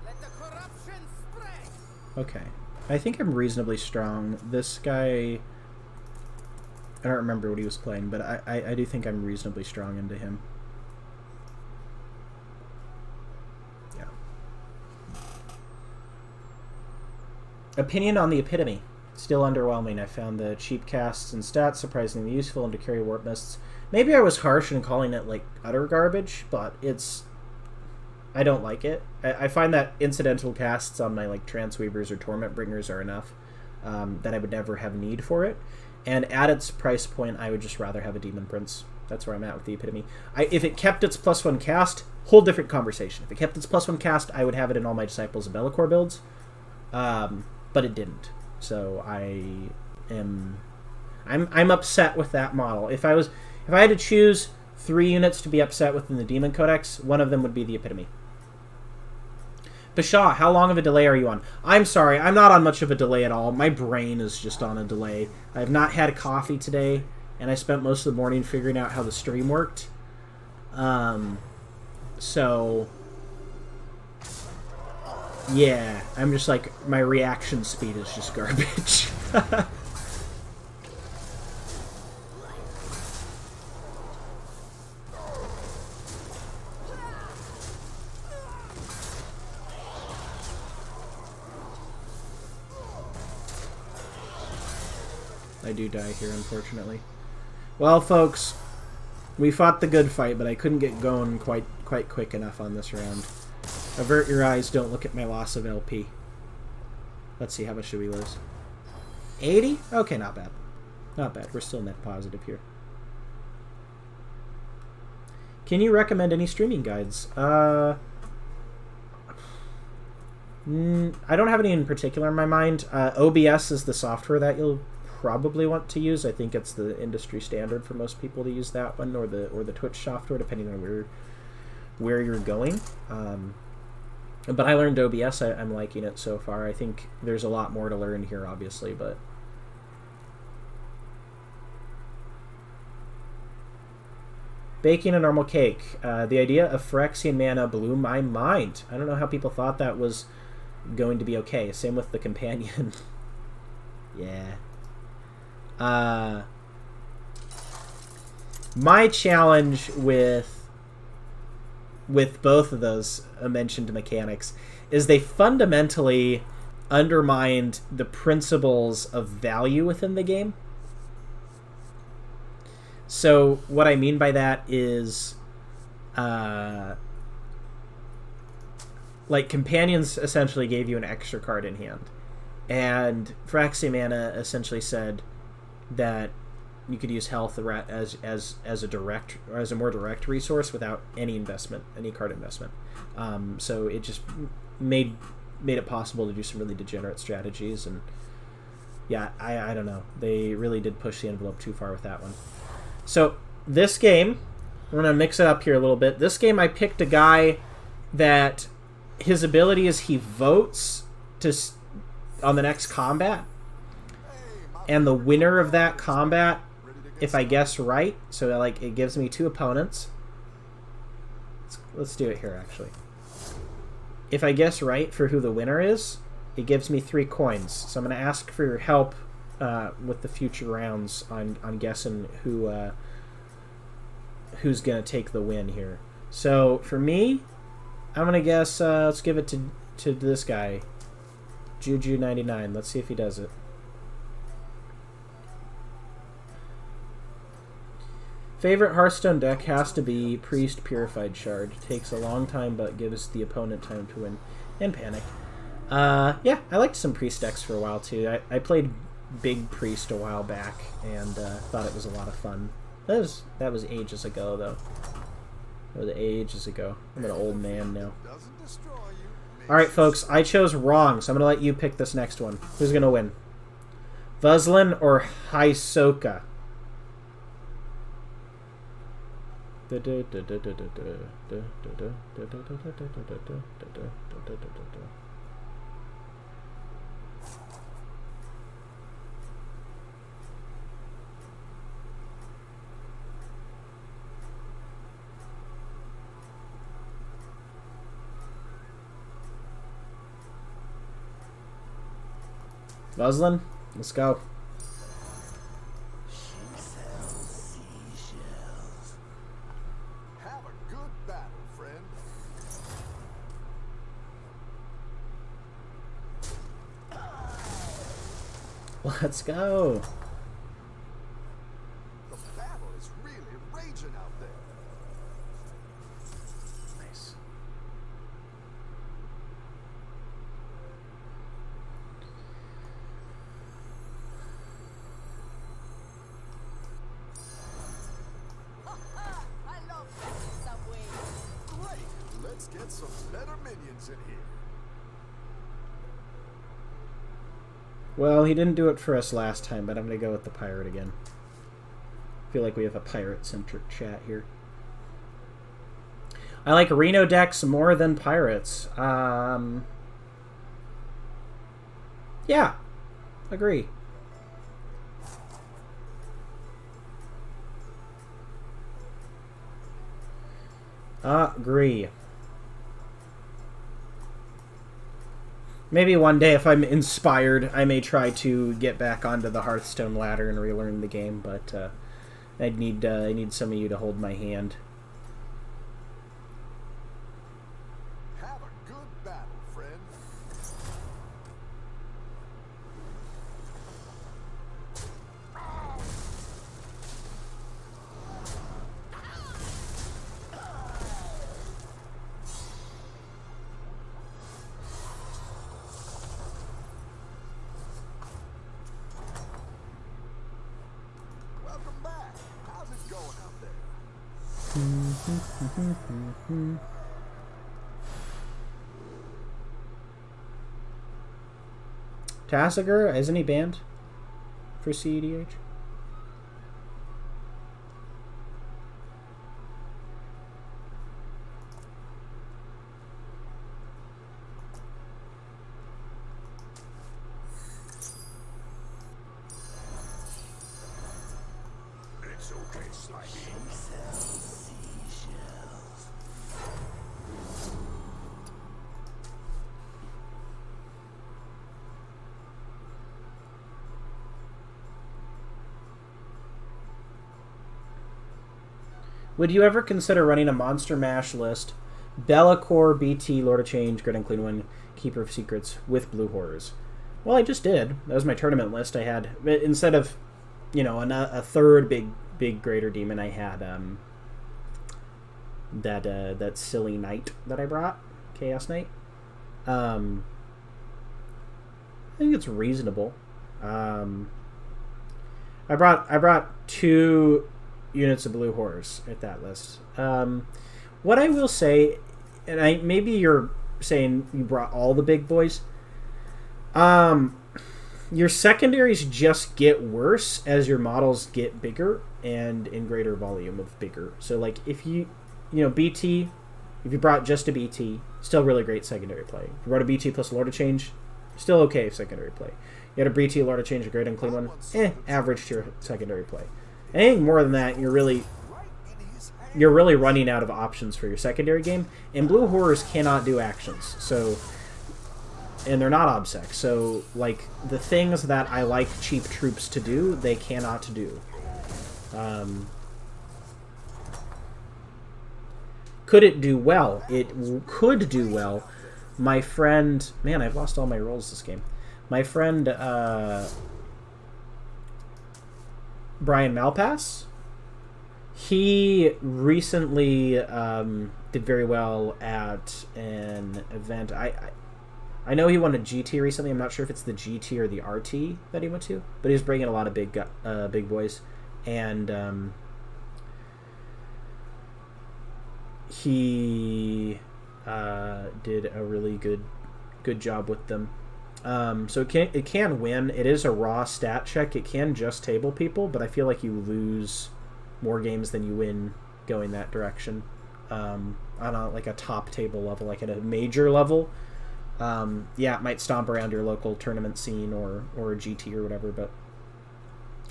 Let the corruption spread.
Okay. I think I'm reasonably strong. This guy, I don't remember what he was playing, but I do think I'm reasonably strong into him. Yeah. Opinion on the Epitome. Still underwhelming. I found the cheap casts and stats surprisingly useful and to carry warp mists. Maybe I was harsh in calling it like utter garbage, but I don't like it. I find that incidental casts on my like Transweavers or Torment Bringers are enough that I would never have need for it. And at its price point, I would just rather have a Demon Prince. That's where I'm at with the Epitome. If it kept its +1 cast, whole different conversation. If it kept its +1 cast, I would have it in all my Disciples of Be'lakor builds. But it didn't. So I'm upset with that model. If I had to choose 3 units to be upset with in the Demon Codex, one of them would be the Epitome. Bashaw, how long of a delay are you on? I'm sorry, I'm not on much of a delay at all. My brain is just on a delay. I have not had coffee today, and I spent most of the morning figuring out how the stream worked. So Yeah, I'm just like, my reaction speed is just garbage. I do die here, unfortunately. Well, folks, we fought the good fight, but I couldn't get going quite quick enough on this round. Avert your eyes, don't look at my loss of LP. Let's see, how much do we lose? 80? Okay, not bad. Not bad. We're still net positive here. Can you recommend any streaming guides? I don't have any in particular in my mind. OBS is the software that you'll probably want to use. I think it's the industry standard for most people to use that one, or the Twitch software, depending on where you're going. But I learned OBS. I'm liking it so far. I think there's a lot more to learn here, obviously, but baking a normal cake. The idea of Phyrexian mana blew my mind. I don't know how people thought that was going to be okay. Same with the companion. Yeah. My challenge with both of those mentioned mechanics is they fundamentally undermined the principles of value within the game. So what I mean by that is like companions essentially gave you an extra card in hand, and Phyrexian mana essentially said that you could use health as a more direct resource without any card investment. So it just made it possible to do some really degenerate strategies, and yeah, I don't know. They really did push the envelope too far with that one. So this game, we're gonna mix it up here a little bit. This game, I picked a guy that his ability is he votes on the next combat, and the winner of that combat, if I guess right, so like it gives me 2 opponents. Let's do it here, actually. If I guess right for who the winner is, it gives me 3 coins. So I'm going to ask for your help with the future rounds on guessing who's going to take the win here. So for me, I'm going to guess, let's give it to this guy, Juju99. Let's see if he does it. Favorite Hearthstone deck has to be Priest Purified Shard. Takes a long time, but gives the opponent time to win. And Panic. Yeah, I liked some Priest decks for a while, too. I played Big Priest a while back, and thought it was a lot of fun. That was ages ago, though. That was ages ago. I'm an old man now. Alright, folks, I chose wrong, so I'm going to let you pick this next one. Who's going to win? Vuslin or Hisoka? Vuslin, let's go.
Have a good battle, friend.
Let's go.
The battle is really raging out there.
Nice.
I love that subway.
Great. Let's get some better minions in here.
Well, he didn't do it for us last time, but I'm going to go with the pirate again. I feel like we have a pirate-centric chat here. I like Reno decks more than pirates. Yeah, agree. Agree. Maybe one day, if I'm inspired, I may try to get back onto the Hearthstone ladder and relearn the game. But I need some of you to hold my hand.
Have a good battle, friend. Welcome back. How's it going out there?
Tassiger, isn't he banned for CEDH?
It's okay, Slimy.
Would you ever consider running a Monster Mash list, Bellacore, BT, Lord of Change, Grid and Clean One, Keeper of Secrets, with Blue Horrors? Well, I just did. That was my tournament list. I had, instead of, a third big greater demon, I had that silly knight that I brought, Chaos Knight. I think it's reasonable. I brought 2 units of Blue Horrors at that list. What I will say, and maybe you're saying you brought all the big boys. Your secondaries just get worse as your models get bigger and in greater volume of bigger. So like if BT, if you brought just a BT, still really great secondary play. If you brought a BT plus Lord of Change, still okay secondary play. You had a BT, Lord of Change, a great and clean one, average to your secondary play. Anything more than that, you're really running out of options for your secondary game. And Blue Horrors cannot do actions, and they're not obsec. So, like, the things that I like cheap troops to do, they cannot do. Could it do well? It could do well. My friend... Man, I've lost all my rolls this game. My friend, Brian Malpass, he recently did very well at an event. I know he won a GT recently. I'm not sure if it's the GT or the RT that he went to, but he was bringing a lot of big boys, and he did a really good job with them. So it can win. It is a raw stat check. It can just table people, but I feel like you lose more games than you win going that direction. On a top table level, like at a major level. It might stomp around your local tournament scene or a GT or whatever, but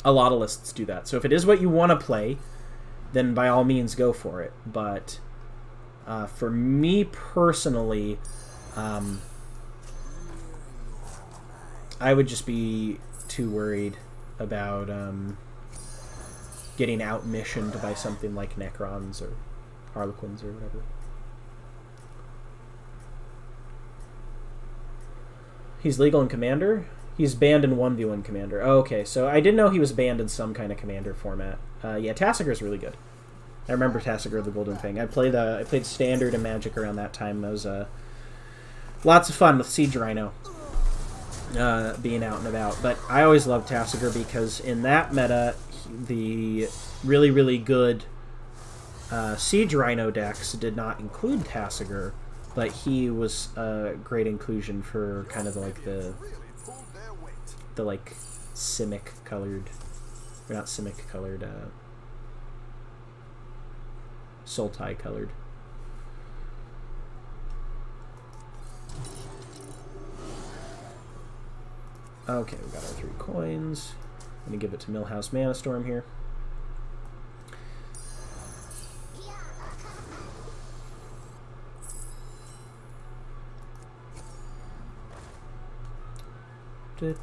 a lot of lists do that. So if it is what you want to play, then by all means go for it. But for me personally, I would just be too worried about getting out-missioned by something like Necrons or Harlequins or whatever. He's legal in Commander? He's banned in 1v1 Commander. Oh, okay, so I didn't know he was banned in some kind of Commander format. Tassiger's really good. I remember Tassiger the Golden Fang. I played Standard and Magic around that time. That was lots of fun with Siege Rhino being out and about. But I always loved Tassiger because in that meta, the really, really good Siege Rhino decks did not include Tassiger, but he was a great inclusion for kind of the like Simic colored, or not Simic colored, Sultai colored. Okay, we got our 3 coins. I'm gonna give it to Millhouse Manastorm here. Don't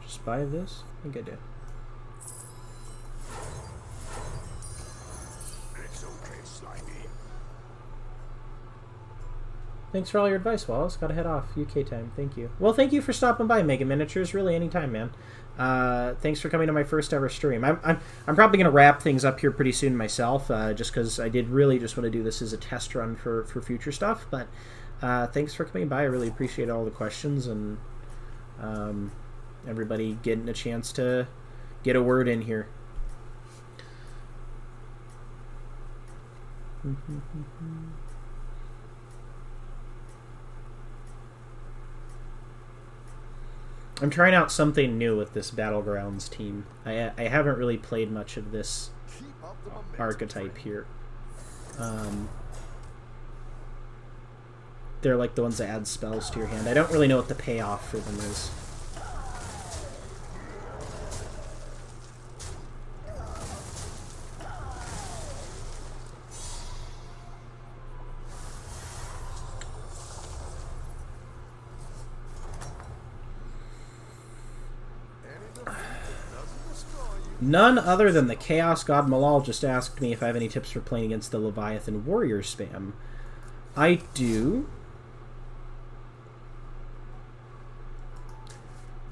just buy this. I think I did.
It's okay, Slimy.
Thanks for all your advice, Wallace. Gotta head off. UK time. Thank you. Well, thank you for stopping by, Mega Miniatures. Really, anytime, man. Thanks for coming to my first ever stream. I'm probably gonna wrap things up here pretty soon myself, just because I did really just want to do this as a test run for future stuff. But thanks for coming by. I really appreciate all the questions and everybody getting a chance to get a word in here. I'm trying out something new with this Battlegrounds team. I haven't really played much of this
Keep up the momentum.
archetype here. They're like the ones that add spells to your hand. I don't really know what the payoff for them is. None other than the Chaos God Malal just asked me if I have any tips for playing against the Leviathan Warrior spam. I do.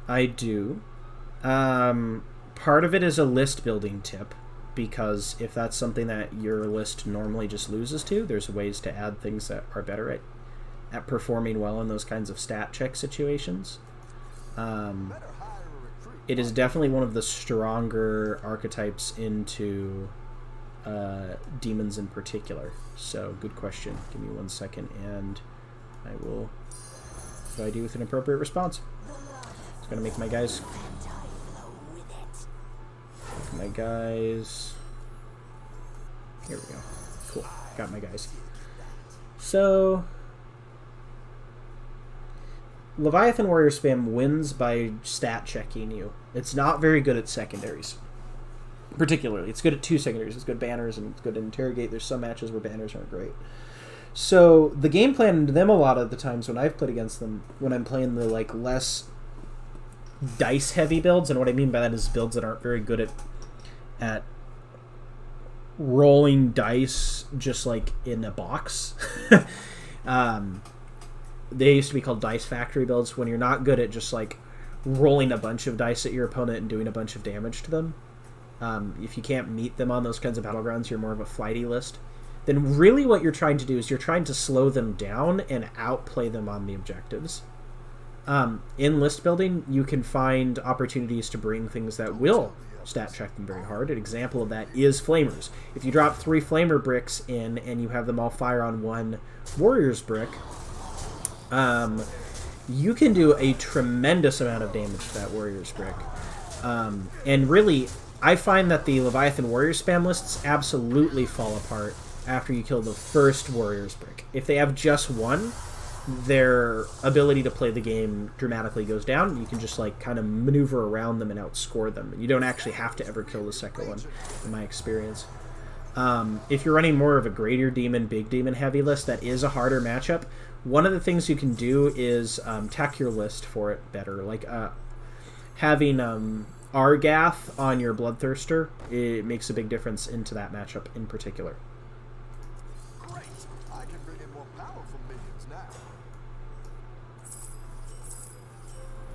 Part of it is a list building tip, because if that's something that your list normally just loses to, there's ways to add things that are better at performing well in those kinds of stat check situations. It is definitely one of the stronger archetypes into demons in particular. So, good question. Give me 1 second, and I will provide you with an appropriate response. Just gonna make my guys. Here we go. Cool. Got my guys. So, Leviathan Warrior spam wins by stat checking you. It's not very good at secondaries. Particularly. It's good at 2 secondaries. It's good at banners and it's good at interrogate. There's some matches where banners aren't great. So the game plan to them a lot of the times when I've played against them, when I'm playing the like less dice heavy builds, and what I mean by that is builds that aren't very good at rolling dice just like in a box. They used to be called dice factory builds, when you're not good at just like rolling a bunch of dice at your opponent and doing a bunch of damage to them. If you can't meet them on those kinds of battlegrounds, you're more of a flighty list. Then really what you're trying to do is you're trying to slow them down and outplay them on the objectives. In list building, you can find opportunities to bring things that will stat check them very hard. An example of that is Flamers. If you drop 3 Flamer bricks in and you have them all fire on 1 Warrior's brick, you can do a tremendous amount of damage to that Warrior's brick. And really, I find that the Leviathan Warrior spam lists absolutely fall apart after you kill the first Warrior's brick. If they have just 1, their ability to play the game dramatically goes down. You can just like kind of maneuver around them and outscore them. You don't actually have to ever kill the second one, in my experience. If you're running more of a greater demon, big demon heavy list, that is a harder matchup. One of the things you can do is tech your list for it better. Like having Argath on your Bloodthirster, it makes a big difference into that matchup in particular.
Great! I can bring in more powerful minions now.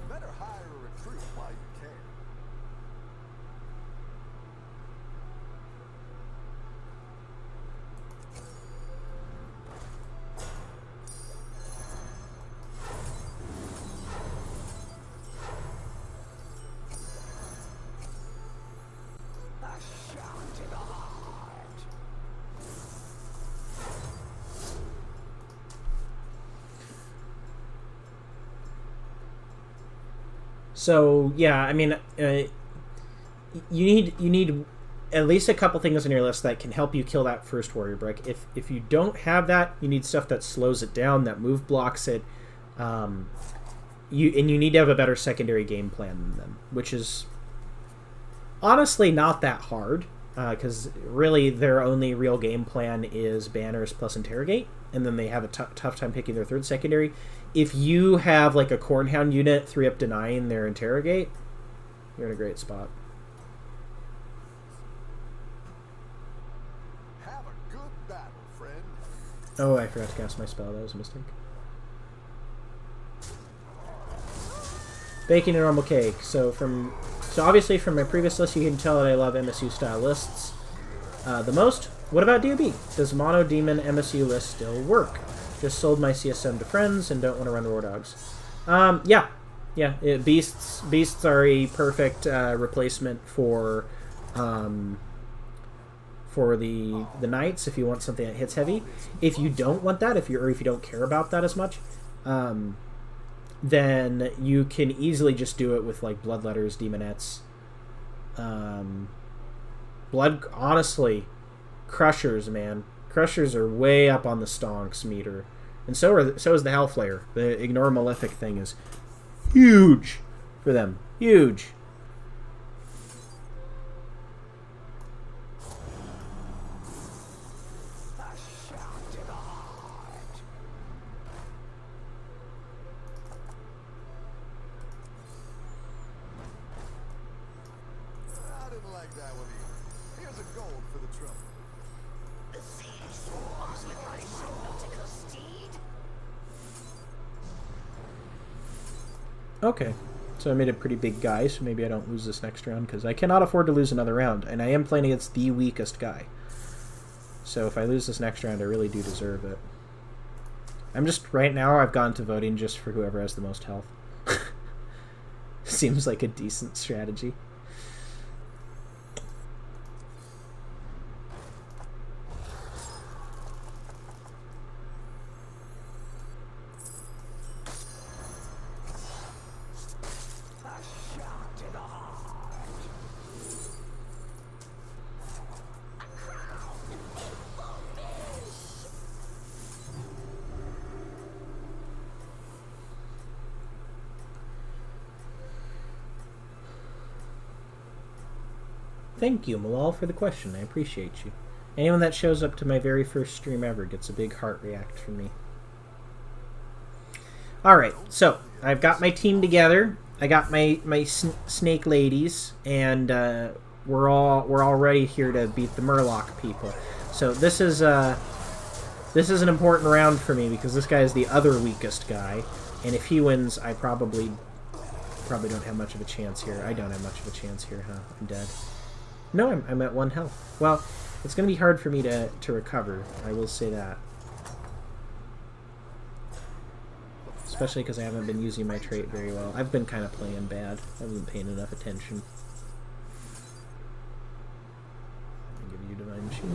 Better hire a recruit while you can.
So yeah, I mean, you need at least a couple things on your list that can help you kill that first warrior brick. If you don't have that, you need stuff that slows it down, that move blocks it. You need to have a better secondary game plan than them, which is honestly not that hard. because really their only real game plan is banners plus interrogate, and then they have a tough time picking their third secondary. If you have like a Cornhound unit 3-up denying their interrogate, you're in a great spot.
Have a good battle, friend.
Oh, I forgot to cast my spell. That was a mistake. Baking a normal cake. So obviously from my previous list, you can tell that I love MSU style lists the most. What about DOB? Does Mono Demon MSU list still work? Just sold my CSM to friends and don't want to run War Dogs. Yeah. Beasts are a perfect replacement for the Knights if you want something that hits heavy. If you don't want that, if you don't care about that as much, then you can easily just do it with like Bloodletters, Demonettes. Honestly, Crushers, man. Crushers are way up on the stonks meter. And so is the Hellflayer. The Ignore Malefic thing is huge for them. Huge.
I didn't like that one either. Here's a gold for the trouble.
Okay. So I made a pretty big guy, so maybe I don't lose this next round, because I cannot afford to lose another round, and I am playing against the weakest guy. So if I lose this next round, I really do deserve it. I'm just, right now, I've gone to voting just for whoever has the most health. Seems like a decent strategy. Thank you, Malal, for the question. I appreciate you. Anyone that shows up to my very first stream ever gets a big heart react from me. Alright, so I've got my team together. I got my snake ladies, and we're all ready here to beat the Murloc people. So this is an important round for me because this guy is the other weakest guy, and if he wins, I probably don't have much of a chance here. I don't have much of a chance here, huh? I'm dead. No, I'm at 1 health. Well, it's going to be hard for me to recover. I will say that. Especially because I haven't been using my trait very well. I've been kind of playing bad. I haven't been paying enough attention. I'll give you Divine Shield.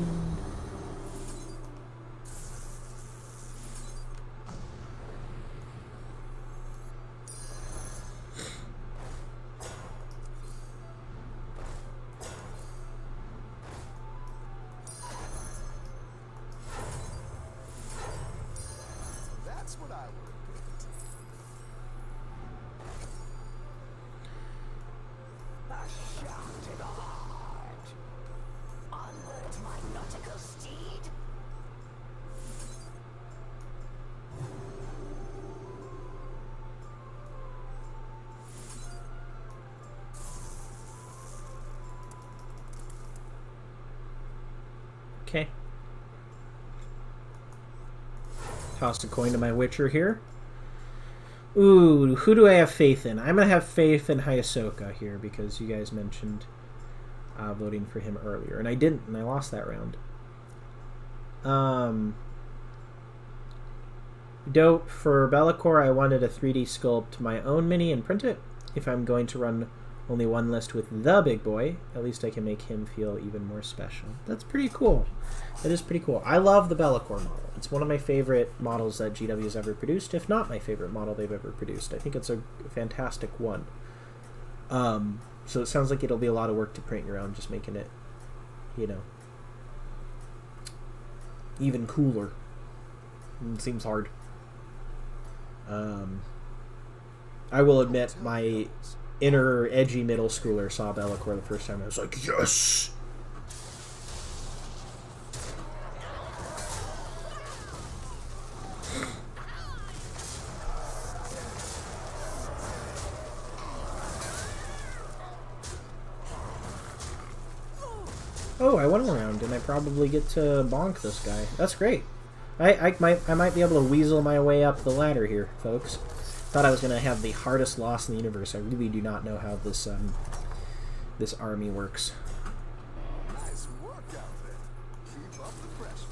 That's what I would have picked.
A shock to the heart. Onward, my nautical steed.
Okay. Tossed a coin to my Witcher here. Ooh, who do I have faith in? I'm going to have faith in Hayasoka here because you guys mentioned voting for him earlier. And I didn't, and I lost that round. Dope. For Be'lakor, I wanted a 3D sculpt my own mini and print it. If I'm going to run only one list with the big boy, at least I can make him feel even more special. That's pretty cool. That is pretty cool. I love the Be'lakor model. It's one of my favorite models that GW has ever produced, if not my favorite model they've ever produced. I think it's a fantastic one. So it sounds like it'll be a lot of work to print your own, just making it, even cooler. It seems hard. I will admit, my inner edgy middle schooler saw Be'lakor the first time. I was like, yes! Oh, I went around, and I probably get to bonk this guy. That's great. I might be able to weasel my way up the ladder here, folks. Thought I was going to have the hardest loss in the universe. I really do not know how this this army works.
Nice work out there. Keep up the pressure.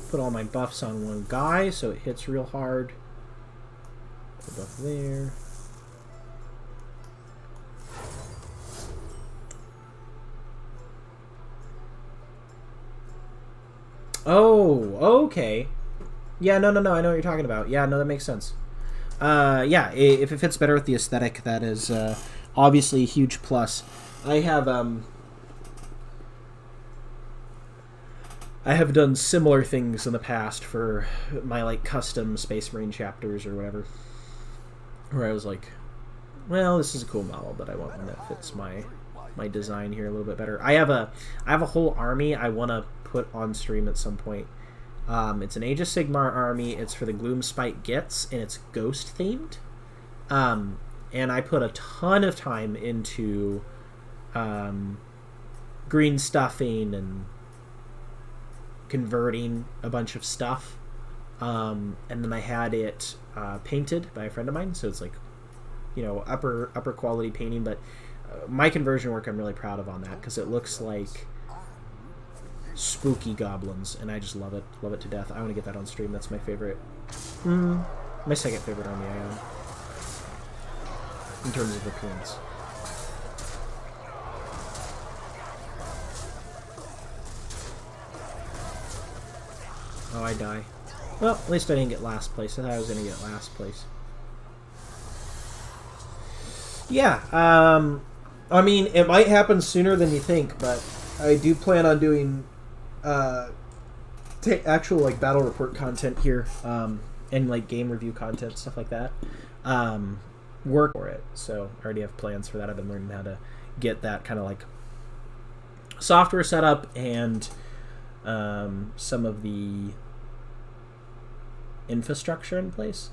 Put all my buffs on one guy so it hits real hard. Put a buff there. Oh, okay. Yeah, no, I know what you're talking about. Yeah, no, that makes sense. Yeah, if it fits better with the aesthetic, that is obviously a huge plus. I have done similar things in the past for my like custom Space Marine chapters or whatever, where I was like, well, this is a cool model, but I want one that fits my design here a little bit better. I have a whole army I want to put on stream at some point. It's an Age of Sigmar army. It's for the Gloomspite Gits, and it's ghost themed. And I put a ton of time into green stuffing and converting a bunch of stuff, and then I had it painted by a friend of mine, so it's like, you know, upper quality painting. But my conversion work I'm really proud of on that, because it looks like spooky goblins, and I just love it to death. I want to get that on stream. That's my favorite, my second favorite army I own in terms of appearance. Oh, I die. Well, at least I didn't get last place. I thought I was going to get last place. Yeah, I mean, it might happen sooner than you think, but I do plan on doing actual like battle report content here, and like game review content, stuff like that. Work for it, so I already have plans for that. I've been learning how to get that kind of like software set up, and some of the infrastructure in place.